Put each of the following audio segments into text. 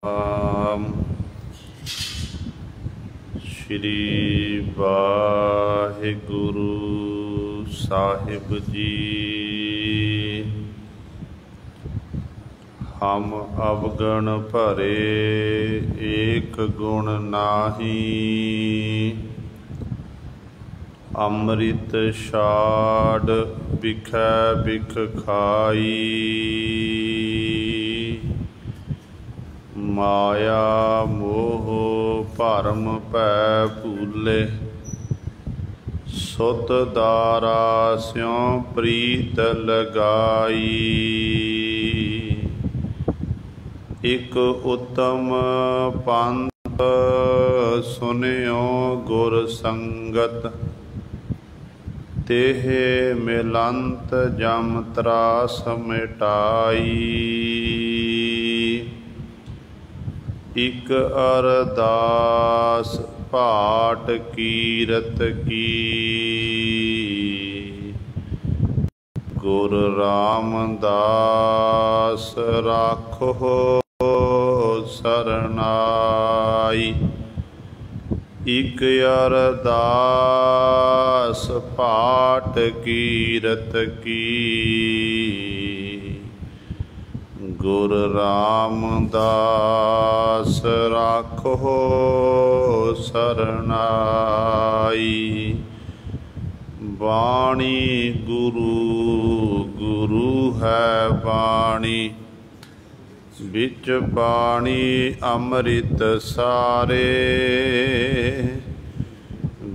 ਆਮ ਸ਼੍ਰੀ ਵਾਹਿਗੁਰੂ ਸਾਹਿਬ ਜੀ। ਹਮ ਅਵਗਣ ਭਰੇ ਏਕ ਗੁਣ ਨਾਹੀ, ਅੰਮ੍ਰਿਤ ਛਾੜ ਬਿਖੈ ਬਿਖ ਖਾਈ। ਮਾਇਆ ਮੋਹ ਭਰਮ ਭੈ ਭੂਲੇ, ਸੁਤ ਦਾਰਾ ਸਿਉ ਪ੍ਰੀਤ ਲਗਾਈ। ਇਕ ਉਤਮ ਪੰਥ ਸੁਨਿਓ ਗੁਰ ਸੰਗਤ, तेह मिलंत जम त्रास मिटाई। इक अरदास पाठ कीरत की, गुर रामदास राखो सरनाई। इक अरदास पाठ कीरत की, गुर रामदास राखो सरनाई। बाणी गुरु गुरु है बाणी, बिच बाणी अमृत सारे।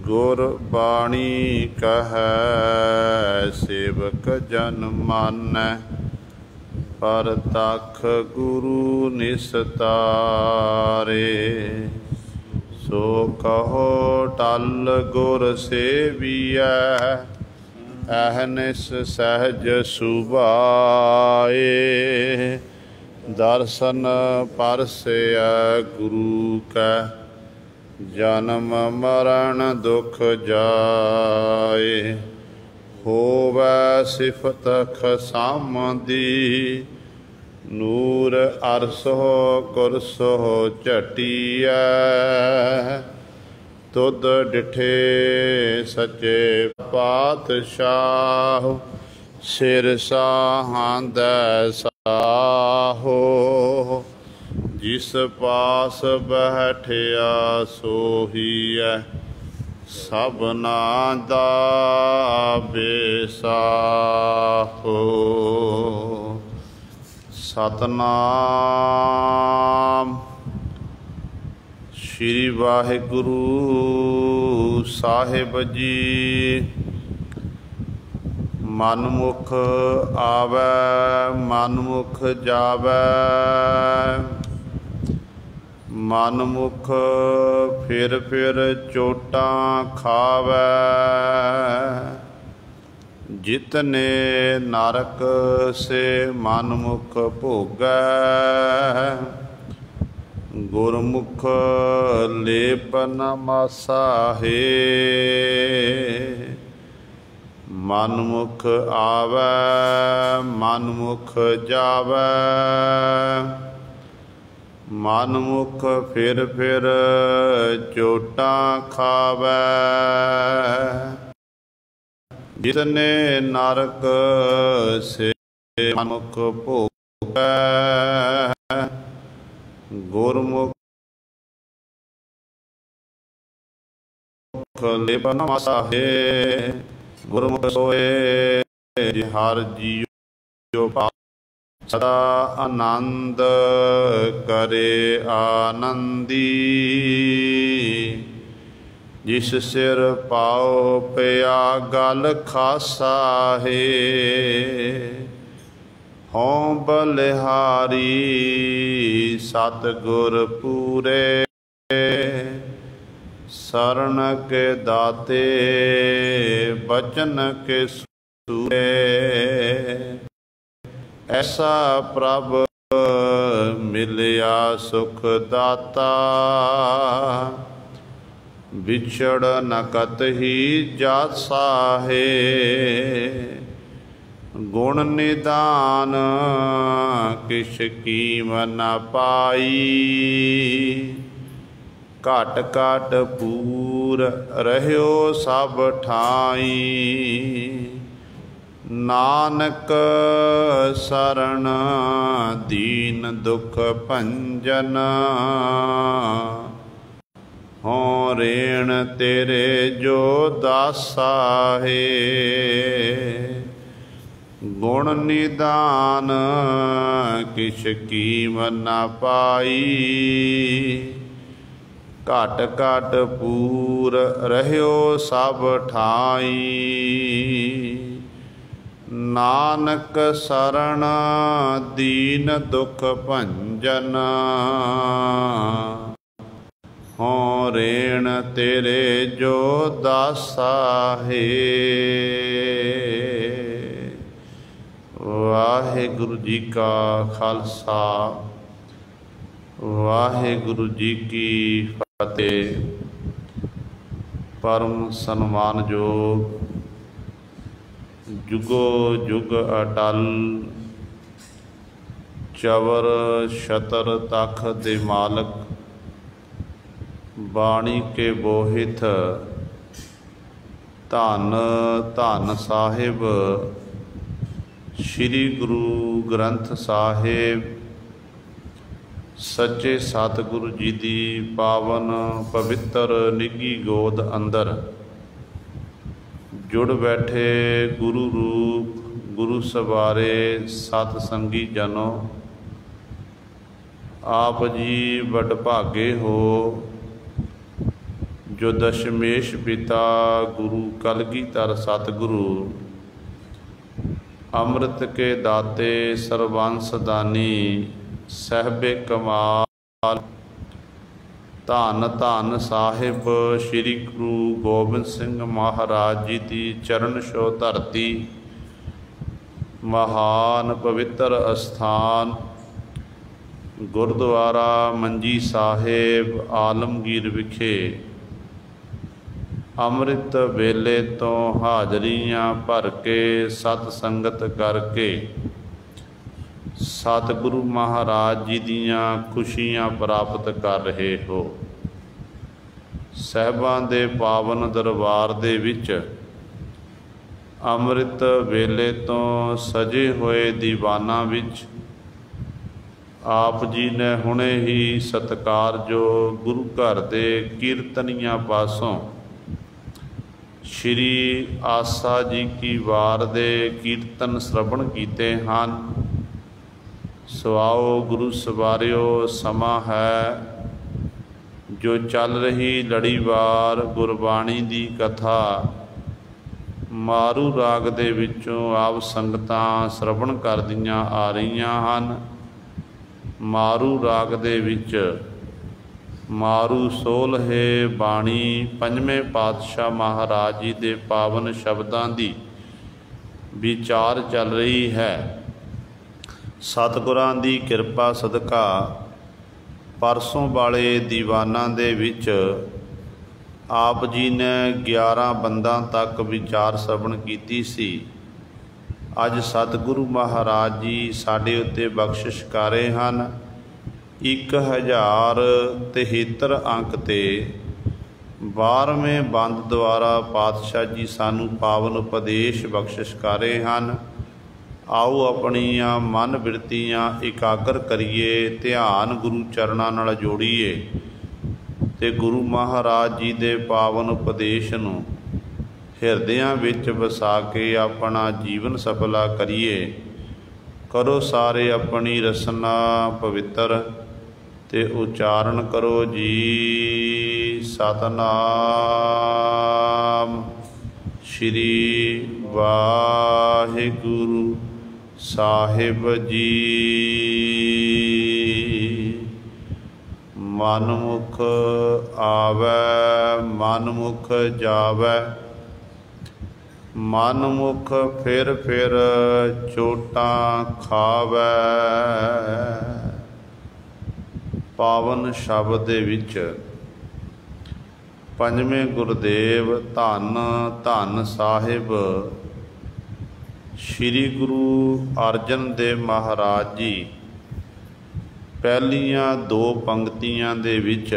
गुर बाणी कहै सेवक जन मानै, परतख गुरु निस्तारे। सो कहो टल गुर सेवियै, अहनिस सहज सुभाए। दर्शन परसै गुरु कै, जन्म मरण दुख जाए। होवै सिफत खसामदी, नूर अरसो कुरसो झटिया। तुद डिठे सच्चे पातशाह, सिर साहांदै साहो। जिस पास बैठिया सोहीए, सबना दा बेसाहो। सतनाम श्री वाहिगुरु साहिब जी। मनमुख आवै मनमुख जावै, मनमुख फिर फिर चोटां खावै। जितने नरक से मनमुख भोगै, गुरमुख लेप न मासाहे। मनमुख आवै मनमुख जावै, मनमुख फिर फिर चोटां खावै। जितने नरक से मनमुख भोगै, गुरमुख लेप न मासाहे। गुरमुख सोए हर जियो, सदा आनंद करे आनंदी। जिस सिर पाओ पिया गल खासा है, हों बलिहारी सतगुर पूरे। शरण के दाते बचन के सूरे, ऐसा प्रभ मिलिया सुख दाता। बिछड़ न कतही जासा है, गुण निदान किस कीम न पाई, घट घट पूर रह्यो सब ठाई। नानक शरण दीन दुख भंजन, हों रेण तेरे जो दासा है। गुण निदान किस कीम न पाई, घट घट पूर रह्यो सब ठाई। नानक शरण दीन दुख भंजन, हों रेण तेरे जो दासा है। वाहिगुरु जी का खालसा, वाहिगुरु जी की फतेह। परम सन्मानयोग जुगो जुग अटल, चवर छतर तख दे मालक, बाणी के बोहित धन धन साहिब श्री गुरु ग्रंथ साहिब सच्चे सतगुरु जी की पावन पवित्र निगी गोद अंदर जुड़ बैठे गुरु रूप गुरु सवारे सतसंगी जनों, आप जी वडभागे हो जो दशमेश पिता गुरु कलगीधर सतगुरु अमृत के दाते सर्वांस दानी सहबे कमाल धन धन साहिब श्री गुरु गोबिंद सिंह महाराज जी की चरण छो धरती, महान पवित्र अस्थान गुरुद्वारा मंजी साहिब आलमगीर विखे अमृत वेले तो हाजरियां भर के सत संगत करके सतगुरु महाराज जी दियां खुशियां प्राप्त कर रहे हो। साहिबां दे पावन दरबार दे विच अमृत वेले तो सजे हुए दीवाना विच आप जी ने हुणे ही सत्कार जो गुरु घर दे कीर्तनियां पासों श्री आसा जी की वार दे कीर्तन श्रवण कीते हैं। सुआओ गुरु सवारियो, समा है जो चल रही लड़ीवार गुरबाणी दी कथा मारू राग दे विचों आप संगतां श्रवण करदियां आ रहीआं हन। मारू राग दे विच मारू सोलहे बाणी पंजवें पातशाह महाराज जी दे पावन शब्दां दी विचार चल रही है। सतगुरां दी किरपा सदका परसों वाले दीवाना दे विच आप जी ने 11 बंदा तक विचार श्रवण कीती सी। अज सतगुरु महाराज जी साडे उत्ते बख्शिश कर रहे हैं। 1073 अंक ते 12वें बंद द्वारा पातशाह जी सानू पावन उपदेश बख्शिश कर रहे हैं। आओ अपनियां मन बिरतियां एकाग्र करिए, ध्यान गुरु चरणां नाल जोड़ीए ते गुरु महाराज जी दे पावन उपदेश नूं हिरदियां विच वसा के अपना जीवन सफला करिए। करो सारे अपनी रसना पवित्र ते उच्चारण करो जी सतनाम श्री वाहिगुरु साहिब जी। मनमुख आवै मनमुख जावै, मनमुख फिर फिर चोटां खावै। पावन शब्द दे विच पंजवें गुरदेव धन धन साहिब श्री गुरु अर्जन देव महाराज जी पहलियां दो पंक्तियां दे विच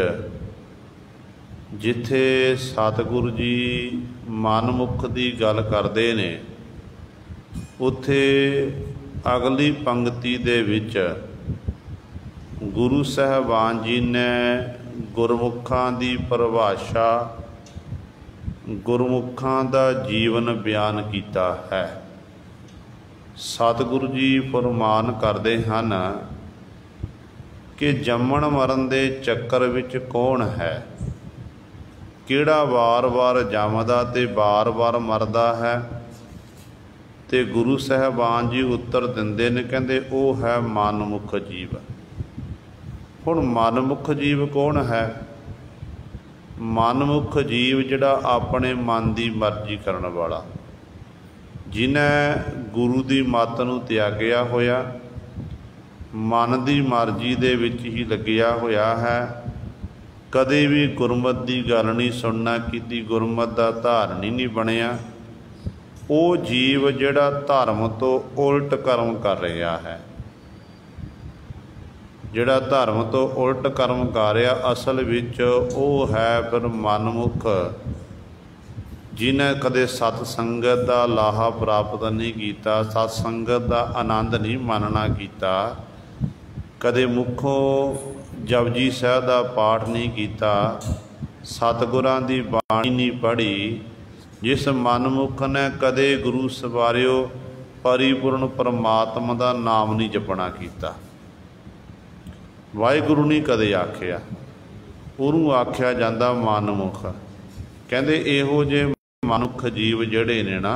जिथे सतगुरु जी मनमुख की गल करते ने, उत्थे अगली पंक्ति दे विच गुरु साहबान जी ने गुरमुखां दी परिभाषा, गुरमुखां दा जीवन बयान किया है। सतगुरु जी फरमान करते हैं कि जम्मण मरण दे चक्कर विच कौन है, किहड़ा वार वार जमदा ते बार बार मरदा है। ते गुरु साहबान जी उत्तर दिंदे ने, कहंदे ओह है मनमुख जीव। हुण मनमुख जीव कौन है? मनमुख जीव जिहड़ा अपने मन की मर्जी करने वाला, जिन्हें गुरु की मत नूं त्यागिया होया, मन की मर्जी दे विच ही लग्या होया है, कदे भी गुरमत की गल नहीं सुनना की, गुरमत का धारनी नहीं बनया। वो जीव जिहड़ा धर्म तो उल्ट कर्म कर रहा है, जिहड़ा धर्म तो उल्ट कर्म कर रहा, असल विच वो है फिर मनमुख, जिन्हें कदे सतसंगत का लाहा प्राप्त नहीं किया, सतसंगत का आनंद नहीं मानना किया, कदे मुखों जपजी साहब का पाठ नहीं किया, सतगुरां की बाणी नहीं पढ़ी। जिस मनमुख ने कदे गुरु सवारियो परिपूर्ण परमात्मा का नाम नहीं जपना किया, वाहिगुरु नहीं कदे आख्या, उन्होंने आख्या जाता मनमुख। कहते इहो जे मनुख जीव जिहड़े ने ना,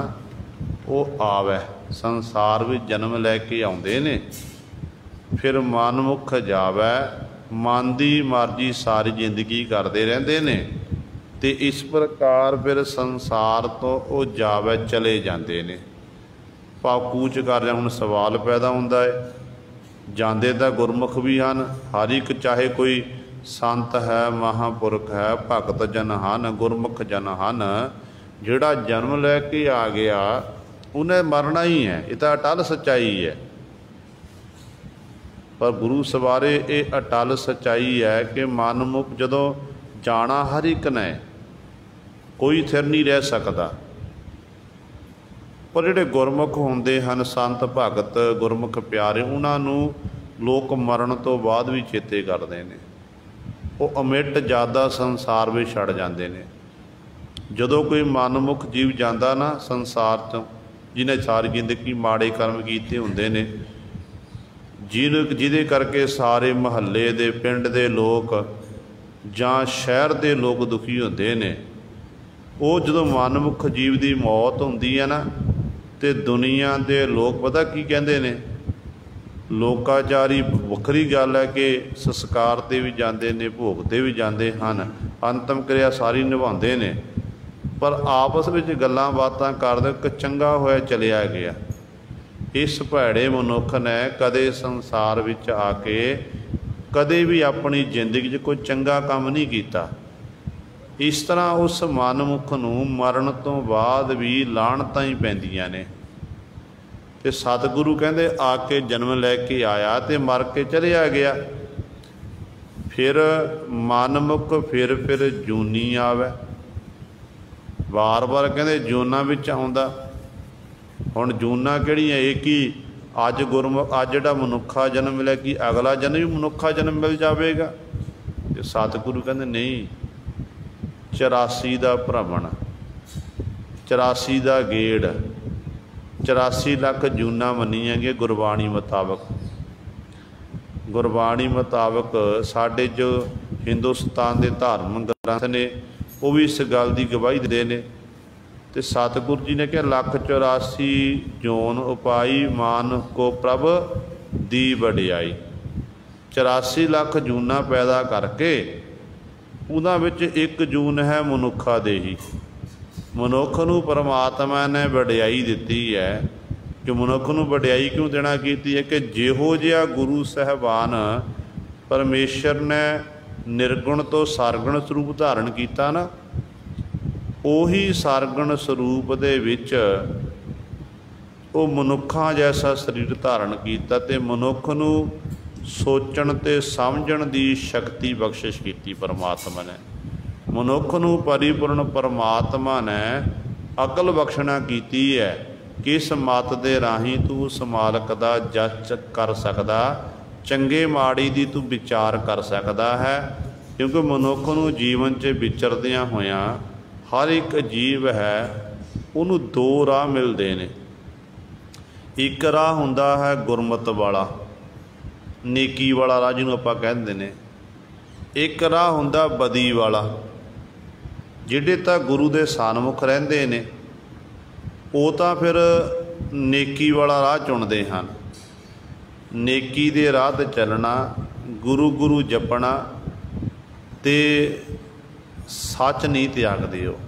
वो आवे संसार में जन्म लैके आउंदे ने, फिर मनमुख जावे, मन की मर्जी सारी जिंदगी करते रहते ने, ते इस प्रकार फिर संसार तो वो जावे चले जाते ने। भाव कूच कर रहे, हुण सवाल पैदा होंदा है, जाते तो गुरमुख भी हैं, हर एक चाहे कोई संत है, महापुरख है, भगत जन हैं, गुरमुख जन हैं, जिहड़ा जन्म लैके आ गया उन्हें मरना ही है, ये तो अटल सच्चाई है। पर गुरु सवारे ये अटल सच्चाई है कि मनमुख जदों जाना हर एक ने, कोई थिर नहीं रह सकता। पर जिहड़े गुरमुख होंदे हन, संत भगत गुरमुख प्यारे, उन्होंने लोक मरण तो बाद भी चेते करते हैं, वो अमिट ज़्यादा संसार में छड़ जाते हैं। जदों कोई मनमुख जीव जाता ना संसार तो, जिन्हें सारी जिंदगी माड़े कर्म किए होंदे ने, जिहदे करके सारे महल्ले दे पिंड दे लोग जां शहर दे लोग दुखी होंदे ने, वो जदों मनमुख जीव की मौत होंदी है ना, तो दुनिया के लोग पता की कहते ने, लोकाचारी वखरी गल है कि संस्कार ते भी जाते ने, भोग ते भी जाते हैं, अंतिम क्रिया सारी निभाते ने, पर आपस में गल्लां बातां करदे कि चंगा होया चलिया गया। इस भैड़े मनुख ने कदे संसार विच आके कदे भी अपनी जिंदगी कोई चंगा काम नहीं किया। इस तरह उस मनमुख नूं मरण तो बाद भी लाणतां ही पैंदियां ने। ते सतगुरु कहंदे आके जन्म लैके आया ते मर के चलिया गया। फिर मनमुख फिर जूनी आवे, बार बार कहंदे जूना विच आउंदा। हुण जूना किहड़ियां, एक ही अज गुरमुख अज जिहड़ा मनुखा जन्म मिले कि अगला जन्म भी मनुखा जन्म मिल जाएगा। ते सतगुरु कहंदे नहीं, 84 का भ्रमण, 84 का गेड़, 84 लाख जूना मनिया गई गुरबाणी मुताबक। गुरबाणी मुताबक साडे जो हिंदुस्तान के धार्मिक ग्रंथ ने वो भी इस गल की गवाही देते हैं। तो सतगुरु जी ने कहा 184 जोन उपाई मान को प्रभ दी वडियाई। 84 लाख जूना पैदा करके उन्हां विच एक जून है मनुखा दे ही। मनुख नूं परमात्मा ने वडियाई दिती है कि मनुख नूं वडियाई क्यों देना कीती है कि जिहो जिहा गुरु साहबान परमेश्वर ने निर्गुण तो सरगुण स्वरूप धारण किया ना, उही सरगुण स्वरूप दे विच ਉਹ ਮਨੁੱਖਾਂ ਜੈਸਾ ਸਰੀਰ ਧਾਰਨ ਕੀਤਾ ਤੇ ਮਨੁੱਖ ਨੂੰ ਸੋਚਣ ਤੇ ਸਮਝਣ ਦੀ ਸ਼ਕਤੀ ਬਖਸ਼ਿਸ਼ ਕੀਤੀ ਪਰਮਾਤਮਾ ਨੇ। ਮਨੁੱਖ ਨੂੰ ਪਰਿਪੂਰਨ ਪਰਮਾਤਮਾ ਨੇ ਅਕਲ ਬਖਸ਼ਣਾ ਕੀਤੀ ਹੈ। ਕਿਸ ਮਤ ਦੇ ਰਾਹੀਂ ਤੂੰ ਉਸ ਮਾਲਕ ਦਾ ਜੱਜ ਕਰ ਸਕਦਾ, ਚੰਗੇ ਮਾੜੀ ਦੀ ਤੂੰ ਵਿਚਾਰ ਕਰ ਸਕਦਾ ਹੈ। ਕਿਉਂਕਿ ਮਨੁੱਖ ਨੂੰ ਜੀਵਨ 'ਚ ਵਿਚਰਦਿਆਂ ਹੋਇਆਂ ਹਰ ਇੱਕ ਜੀਵ ਹੈ, ਉਹਨੂੰ ਦੋ ਰਾਹ ਮਿਲਦੇ ਨੇ। ਇੱਕ ਰਾਹ ਹੁੰਦਾ ਹੈ ਗੁਰਮਤ ਵਾਲਾ, ਨੇਕੀ ਵਾਲਾ ਰਾਹ ਜਿਹਨੂੰ ਆਪਾਂ ਕਹਿੰਦੇ ਨੇ। ਇੱਕ ਰਾਹ ਹੁੰਦਾ ਬਦੀ ਵਾਲਾ। ਜਿਹੜੇ ਤਾਂ ਗੁਰੂ ਦੇ ਸਨਮੁਖ ਰਹਿੰਦੇ ਨੇ ਉਹ ਤਾਂ ਫਿਰ ਨੇਕੀ ਵਾਲਾ ਰਾਹ ਚੁਣਦੇ ਹਨ। ਨੇਕੀ ਦੇ ਰਾਹ 'ਤੇ ਚੱਲਣਾ, ਗੁਰੂ ਗੁਰੂ ਜਪਣਾ ਤੇ ਸੱਚ ਨਹੀਂ ਤਿਆਗਦੇ। ਉਹ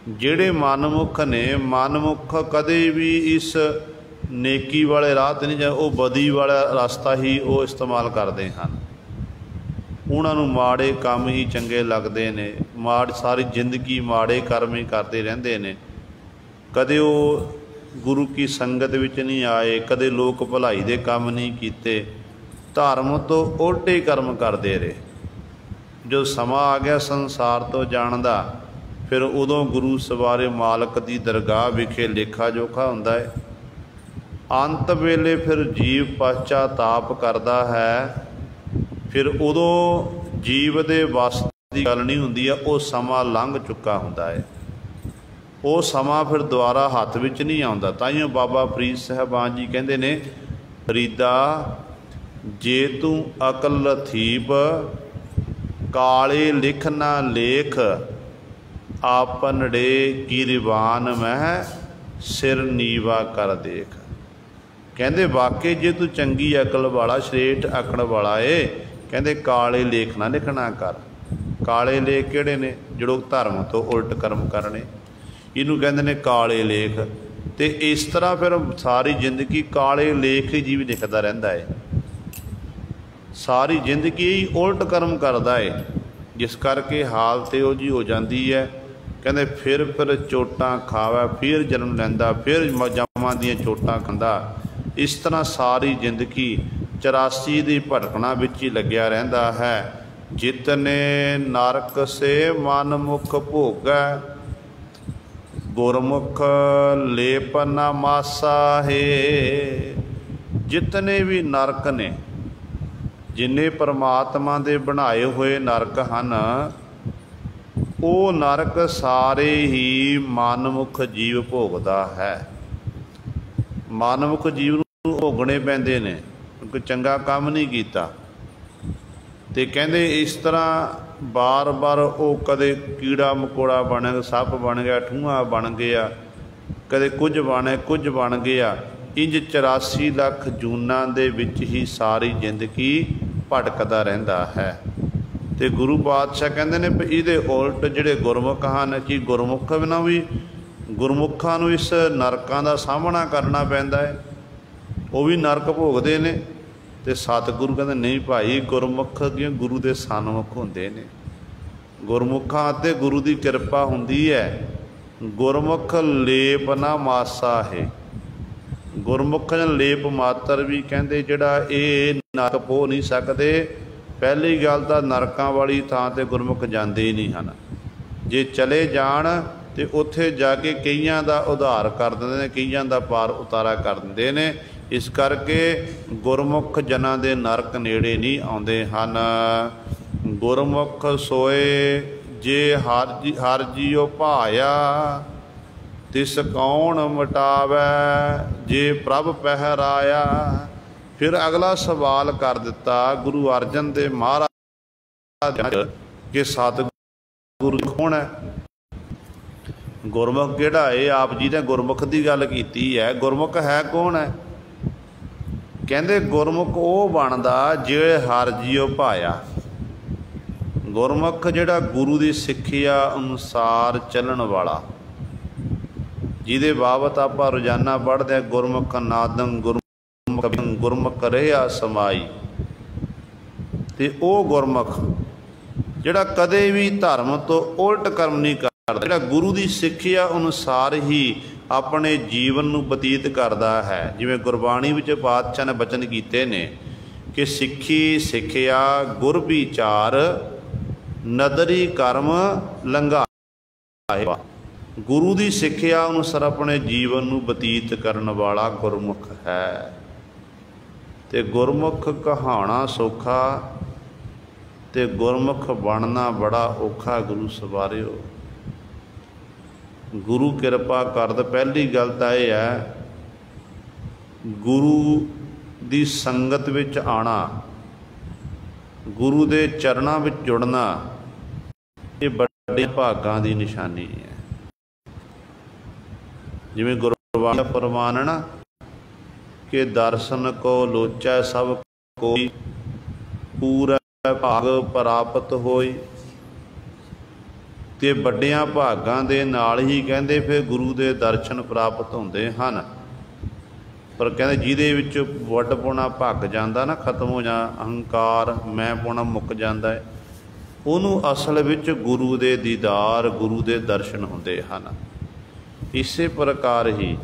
ਜਿਹੜੇ ਮਨਮੁਖ ਨੇ, ਮਨਮੁਖ ਕਦੇ ਵੀ ਇਸ ਨੇਕੀ ਵਾਲੇ ਰਾਹ 'ਤੇ ਨਹੀਂ ਜਾ, ਉਹ ਬਦੀ ਵਾਲਾ ਰਸਤਾ ਹੀ ਉਹ ਇਸਤੇਮਾਲ ਕਰਦੇ ਹਨ। ਉਹਨਾਂ ਨੂੰ ਮਾੜੇ ਕੰਮ ਹੀ ਚੰਗੇ ਲੱਗਦੇ ਨੇ। ਸਾਰੀ ਜ਼ਿੰਦਗੀ ਮਾੜੇ ਕਰਮ ਹੀ ਕਰਦੇ ਰਹਿੰਦੇ ਨੇ। ਕਦੇ ਉਹ ਗੁਰੂ ਕੀ ਸੰਗਤ ਵਿੱਚ ਨਹੀਂ ਆਏ, ਕਦੇ ਲੋਕ ਭਲਾਈ ਦੇ ਕੰਮ ਨਹੀਂ ਕੀਤੇ, ਧਰਮ ਤੋਂ ਉਲਟੇ ਕਰਮ ਕਰਦੇ ਰਹੇ। ਜੋ ਸਮਾਂ ਆ ਗਿਆ ਸੰਸਾਰ ਤੋਂ ਜਾਣ ਦਾ, ਫਿਰ ਉਦੋਂ ਗੁਰੂ ਸਵਾਰੇ ਮਾਲਕ ਦੀ ਦਰਗਾਹ ਵਿਖੇ ਲੇਖਾ ਜੋਖਾ ਹੁੰਦਾ ਹੈ। ਅੰਤ ਵੇਲੇ ਫਿਰ ਜੀਵ ਪਛਤਾਪ ਕਰਦਾ ਹੈ। ਫਿਰ ਉਦੋਂ ਜੀਵ ਦੇ ਵੱਸ ਦੀ ਗੱਲ ਨਹੀਂ ਹੁੰਦੀ ਆ, ਉਹ ਸਮਾਂ ਲੰਘ ਚੁੱਕਾ ਹੁੰਦਾ ਹੈ। ਉਹ ਸਮਾਂ ਫਿਰ ਦੁਬਾਰਾ ਹੱਥ ਵਿੱਚ ਨਹੀਂ ਆਉਂਦਾ। ਤਾਈਓ ਬਾਬਾ ਫਰੀਦ ਸਾਹਿਬਾਨ ਜੀ ਕਹਿੰਦੇ ਨੇ, ਫਰੀਦਾ ਜੇ ਤੂੰ ਅਕਲ ਲਥੀਪ, ਕਾਲੇ ਲਿਖ ਨਾ ਲੇਖ, ਆਪਨੜੇ ਗਿਰਵਾਨ ਮਹਿ ਸਿਰ ਨੀਵਾ ਕਰ ਦੇਖ। ਕਹਿੰਦੇ ਵਾਕਈ ਜੇ ਤੂੰ ਚੰਗੀ ਅਕਲ ਵਾਲਾ, ਸ਼੍ਰੇਸ਼ਟ ਅਕਲ ਵਾਲਾ ਏ, ਕਹਿੰਦੇ ਕਾਲੇ ਲੇਖ ਨਾ ਲਿਖਣਾ ਕਰ। ਕਾਲੇ ਲੇਖ ਕਿਹੜੇ ਨੇ? ਜਿਹੜੇ ਧਰਮ ਤੋਂ ਉਲਟ ਕਰਮ ਕਰਨੇ, ਇਹਨੂੰ ਕਹਿੰਦੇ ਨੇ ਕਾਲੇ ਲੇਖ। ਤੇ ਇਸ ਤਰ੍ਹਾਂ ਫਿਰ ਸਾਰੀ ਜ਼ਿੰਦਗੀ ਕਾਲੇ ਲੇਖ ਹੀ ਜੀਵ ਲਿਖਦਾ ਰਹਿੰਦਾ ਹੈ। ਸਾਰੀ ਜ਼ਿੰਦਗੀ ਉਲਟ ਕਰਮ ਕਰਦਾ ਹੈ, ਜਿਸ ਕਰਕੇ ਹਾਲਤ ਇਹੋ ਜਿਹੀ ਹੋ ਜਾਂਦੀ ਹੈ। ਕਹਿੰਦੇ ਫਿਰ ਚੋਟਾਂ ਖਾਵੇ, ਫਿਰ ਜਨਮ ਲੈਂਦਾ, ਫਿਰ ਜਮਾਂ ਦੀਆਂ ਚੋਟਾਂ ਖਾਂਦਾ। ਇਸ ਤਰ੍ਹਾਂ ਸਾਰੀ ਜ਼ਿੰਦਗੀ 84 ਦੀ ਭਟਕਣਾ ਵਿੱਚ ਹੀ ਲੱਗਿਆ ਰਹਿੰਦਾ ਹੈ। ਜਿਤਨੇ ਨਰਕ ਸੇ ਮਨ ਮੁਖ ਭੋਗੈ, ਗੁਰਮੁਖ ਲੇਪ ਨਾ ਮਾਸਾ ਹੈ। ਜਿਤਨੇ ਵੀ ਨਰਕ ਨੇ, ਜਿੰਨੇ ਪਰਮਾਤਮਾ ਦੇ ਬਣਾਏ ਹੋਏ ਨਰਕ ਹਨ, ਉਹ ਨਰਕ ਸਾਰੇ ਹੀ ਮਨਮੁਖ ਜੀਵ ਭੋਗਦਾ ਹੈ। ਮਨਮੁਖ ਜੀਵ ਨੂੰ ਭੋਗਣੇ ਪੈਂਦੇ ਨੇ, ਕਿਉਂਕਿ ਚੰਗਾ ਕੰਮ ਨਹੀਂ ਕੀਤਾ। ਤੇ ਕਹਿੰਦੇ ਇਸ ਤਰ੍ਹਾਂ ਬਾਰ-ਬਾਰ ਉਹ ਕਦੇ ਕੀੜਾ ਮਕੌੜਾ ਬਣ ਗਿਆ, ਸੱਪ ਬਣ ਗਿਆ, ਠੂੰਹਾ ਬਣ ਗਿਆ, ਕਦੇ ਕੁਝ ਬਣ ਗਿਆ। ਇੰਜ 84 ਲੱਖ ਜੂਨਾਂ ਦੇ ਵਿੱਚ ਹੀ ਸਾਰੀ ਜ਼ਿੰਦਗੀ ਭਟਕਦਾ ਰਹਿੰਦਾ ਹੈ। ਤੇ ਗੁਰੂ ਪਾਤਸ਼ਾਹ ਕਹਿੰਦੇ ਨੇ ਵੀ ਇਹਦੇ ਉਲਟ ਜਿਹੜੇ ਗੁਰਮੁਖ ਹਨ, ਕਿ ਗੁਰਮੁਖ ਬਿਨਾਂ ਵੀ ਗੁਰਮੁਖਾਂ ਨੂੰ ਇਸ ਨਰਕਾਂ ਦਾ ਸਾਹਮਣਾ ਕਰਨਾ ਪੈਂਦਾ ਹੈ। ਉਹ ਵੀ ਨਰਕ ਭੋਗਦੇ ਨੇ। ਤੇ ਸਤਿਗੁਰੂ ਕਹਿੰਦੇ ਨਹੀਂ ਭਾਈ, ਗੁਰਮੁਖ ਦੀਆਂ ਗੁਰੂ ਦੇ ਸਨਮੁਖ ਹੁੰਦੇ ਨੇ। ਗੁਰਮੁਖਾਂ 'ਤੇ ਗੁਰੂ ਦੀ ਕਿਰਪਾ ਹੁੰਦੀ ਹੈ। ਗੁਰਮੁਖ ਲੇਪ ਨਾ ਮਾਸਾ ਹੈ। ਗੁਰਮੁਖ ਲੇਪ ਮਾਤਰ ਵੀ ਕਹਿੰਦੇ ਜਿਹੜਾ ਇਹ ਨਰਕ ਪੋ ਨਹੀਂ ਸਕਦੇ। ਪਹਿਲੀ ਗੱਲ ਤਾਂ ਨਰਕਾਂ ਵਾਲੀ ਥਾਂ 'ਤੇ ਗੁਰਮੁਖ ਜਾਂਦੇ ਹੀ ਨਹੀਂ ਹਨ। ਜੇ ਚਲੇ ਜਾਣ ਤੇ ਉੱਥੇ ਜਾ ਕੇ ਕਈਆਂ ਦਾ ਉਧਾਰ ਕਰ ਦਿੰਦੇ ਨੇ, ਕਈਆਂ ਦਾ ਪਾਰ ਉਤਾਰਾ ਕਰ ਦਿੰਦੇ ਨੇ। ਇਸ ਕਰਕੇ ਗੁਰਮੁਖ ਜਨਾਂ ਦੇ ਨਰਕ ਨੇੜੇ ਨਹੀਂ ਆਉਂਦੇ ਹਨ। ਗੁਰਮੁਖ ਸੋਏ ਜੇ ਹਰ ਜੀਉ ਭਾਇਆ, ਤਿਸ ਕੌਣ ਮਿਟਾਵੈ ਜੇ ਪ੍ਰਭ ਪਹਿਰਾਇਆ। ਫਿਰ ਅਗਲਾ ਸਵਾਲ ਕਰ ਦਿੱਤਾ ਗੁਰੂ ਅਰਜਨ ਦੇਵ ਮਹਾਰਾਜ ਕਿ ਸਤਿਗੁਰੂ ਕੌਣ ਹੈ? ਗੁਰਮੁਖ ਕਿਹੜਾ ਹੈ? ਆਪ ਜੀ ਨੇ ਗੁਰਮੁਖ ਦੀ ਗੱਲ ਕੀਤੀ ਹੈ। ਗੁਰਮੁਖ ਹੈ ਕੌਣ ਹੈ? ਕਹਿੰਦੇ ਗੁਰਮੁਖ ਉਹ ਬਣਦਾ ਜਿਹੜੇ ਹਰ ਜੀਉ ਭਾਇਆ। ਗੁਰਮੁਖ ਜਿਹੜਾ ਗੁਰੂ ਦੀ ਸਿੱਖਿਆ ਅਨੁਸਾਰ ਚੱਲਣ ਵਾਲਾ, ਜਿਹਦੇ ਬਾਬਤ ਆਪਾਂ ਰੋਜ਼ਾਨਾ ਪੜ੍ਹਦੇ ਹਾਂ, ਗੁਰਮੁਖ ਨਾਦੰ ਗੁਰਮੁਖ ਰਹਿਆ ਸਮਾਈ। ਤੇ ਉਹ ਗੁਰਮੁਖ ਜਿਹੜਾ ਕਦੇ ਵੀ ਧਰਮ ਤੋਂ ਉਲਟ ਕਰਮ ਨਹੀਂ ਕਰਦਾ, ਜਿਹੜਾ ਗੁਰੂ ਦੀ ਸਿੱਖਿਆ ਅਨੁਸਾਰ ਹੀ ਆਪਣੇ ਜੀਵਨ ਨੂੰ ਬਤੀਤ ਕਰਦਾ ਹੈ। ਜਿਵੇਂ ਗੁਰਬਾਣੀ ਵਿੱਚ ਪਾਤਸ਼ਾਹ ਨੇ ਬਚਨ ਕੀਤੇ ਨੇ ਕਿ ਸਿੱਖੀ ਸਿੱਖਿਆ ਗੁਰ ਵਿਚਾਰ ਨਦਰੀ ਕਰਮ ਲੰਘਾਏ। ਗੁਰੂ ਦੀ ਸਿੱਖਿਆ ਅਨੁਸਾਰ ਆਪਣੇ ਜੀਵਨ ਨੂੰ ਬਤੀਤ ਕਰਨ ਵਾਲਾ ਗੁਰਮੁਖ ਹੈ। ਤੇ ਗੁਰਮੁਖ ਕਹਾਣਾ ਸੌਖਾ ਤੇ ਗੁਰਮੁਖ ਬਣਨਾ ਬੜਾ ਔਖਾ। ਗੁਰੂ ਸਵਾਰਿਓ, ਗੁਰੂ ਕਿਰਪਾ ਕਰਦ। ਪਹਿਲੀ ਗੱਲ ਤਾਂ ਇਹ ਹੈ, ਗੁਰੂ ਦੀ ਸੰਗਤ ਵਿੱਚ ਆਉਣਾ, ਗੁਰੂ ਦੇ ਚਰਨਾਂ ਵਿੱਚ ਜੁੜਨਾ, ਇਹ ਬੜੇ ਭਾਗਾਂ ਦੀ ਨਿਸ਼ਾਨੀ ਹੈ। ਜਿਵੇਂ ਗੁਰਬਾਣੀ ਦਾ ਫਰਮਾਨ ਹੈ ਨਾ ਕਿ ਦਰਸ਼ਨ ਕੋ ਲੋਚੈ ਸਭ ਕੋਈ, ਪੂਰਾ ਭਾਗ ਪ੍ਰਾਪਤ ਹੋਈ। ਤੇ ਵੱਡਿਆਂ ਭਾਗਾਂ ਦੇ ਨਾਲ ਹੀ ਕਹਿੰਦੇ ਫਿਰ ਗੁਰੂ ਦੇ ਦਰਸ਼ਨ ਪ੍ਰਾਪਤ ਹੁੰਦੇ ਹਨ। ਪਰ ਕਹਿੰਦੇ ਜਿਹਦੇ ਵਿੱਚ ਵੱਡ ਪੁਣਾ ਭੱਗ ਜਾਂਦਾ ਨਾ, ਖਤਮ ਹੋ ਜਾ ਅਹੰਕਾਰ, ਮੈਂ ਪੁਣਾ ਮੁੱਕ ਜਾਂਦਾ ਹੈ, ਉਹਨੂੰ ਅਸਲ ਵਿੱਚ ਗੁਰੂ ਦੇ ਦੀਦਾਰ, ਗੁਰੂ ਦੇ ਦਰਸ਼ਨ ਹੁੰਦੇ ਹਨ। ਇਸੇ ਪ੍ਰਕਾਰ ਹੀ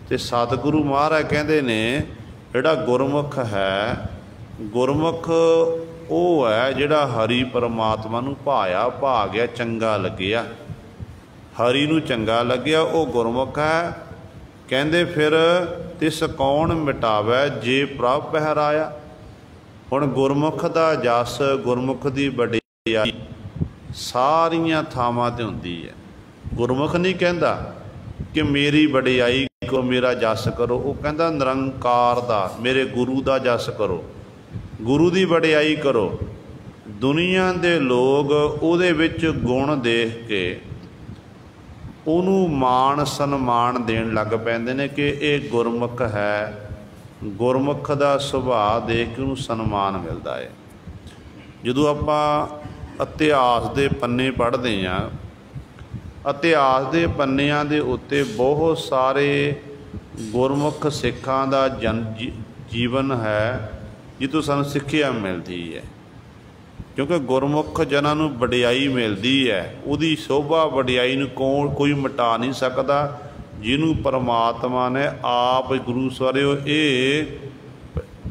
ਤੇ ਸਤਿਗੁਰੂ ਮਹਾਰਾਜ ਕਹਿੰਦੇ ਨੇ ਜਿਹੜਾ ਗੁਰਮੁਖ ਹੈ, ਗੁਰਮੁਖ ਉਹ ਹੈ ਜਿਹੜਾ ਹਰੀ ਪਰਮਾਤਮਾ ਨੂੰ ਭਾਇਆ, ਭਾ ਗਿਆ, ਚੰਗਾ ਲੱਗਿਆ, ਹਰੀ ਨੂੰ ਚੰਗਾ ਲੱਗਿਆ, ਉਹ ਗੁਰਮੁਖ ਹੈ। ਕਹਿੰਦੇ ਫਿਰ ਤਿਸ ਕੌਣ ਮਿਟਾਵੈ ਜੇ ਪ੍ਰਭ ਪਹਿਰਾਇਆ। ਹੁਣ ਗੁਰਮੁਖ ਦਾ ਜਸ, ਗੁਰਮੁਖ ਦੀ ਵਡਿਆਈ ਸਾਰੀਆਂ ਥਾਵਾਂ 'ਤੇ ਹੁੰਦੀ ਹੈ। ਗੁਰਮੁਖ ਨਹੀਂ ਕਹਿੰਦਾ ਕਿ ਮੇਰੀ ਵਡਿਆਈ ਕਰੋ, ਮੇਰਾ ਜਸ ਕਰੋ। ਉਹ ਕਹਿੰਦਾ ਨਿਰੰਕਾਰ ਦਾ, ਮੇਰੇ ਗੁਰੂ ਦਾ ਜਸ ਕਰੋ, ਗੁਰੂ ਦੀ ਵਡਿਆਈ ਕਰੋ। ਦੁਨੀਆ ਦੇ ਲੋਕ ਉਹਦੇ ਵਿੱਚ ਗੁਣ ਦੇਖ ਕੇ ਉਹਨੂੰ ਮਾਣ ਸਨਮਾਨ ਦੇਣ ਲੱਗ ਪੈਂਦੇ ਨੇ ਕਿ ਇਹ ਗੁਰਮੁਖ ਹੈ। ਗੁਰਮੁਖ ਦਾ ਸੁਭਾਅ ਦੇਖ ਕੇ ਉਹਨੂੰ ਸਨਮਾਨ ਮਿਲਦਾ ਹੈ। ਜਦੋਂ ਆਪਾਂ ਇਤਿਹਾਸ ਦੇ ਪੰਨੇ ਪੜ੍ਹਦੇ ਹਾਂ, ਇਤਿਹਾਸ ਦੇ ਪੰਨਿਆਂ ਦੇ ਉੱਤੇ ਬਹੁਤ ਸਾਰੇ ਗੁਰਮੁਖ ਸਿੱਖਾਂ ਦਾ ਜੀਵਨ ਹੈ ਜਿੱਥੋਂ ਸਾਨੂੰ ਸਿੱਖਿਆ ਮਿਲਦੀ ਹੈ। ਕਿਉਂਕਿ ਗੁਰਮੁਖ ਜਨਾਂ ਨੂੰ ਵਡਿਆਈ ਮਿਲਦੀ ਹੈ, ਉਹਦੀ ਸ਼ੋਭਾ ਵਡਿਆਈ ਨੂੰ ਕੋਈ ਮਿਟਾ ਨਹੀਂ ਸਕਦਾ। ਜਿਹਨੂੰ ਪਰਮਾਤਮਾ ਨੇ ਆਪ, ਗੁਰੂ ਸਵਾਰਿਓ, ਇਹ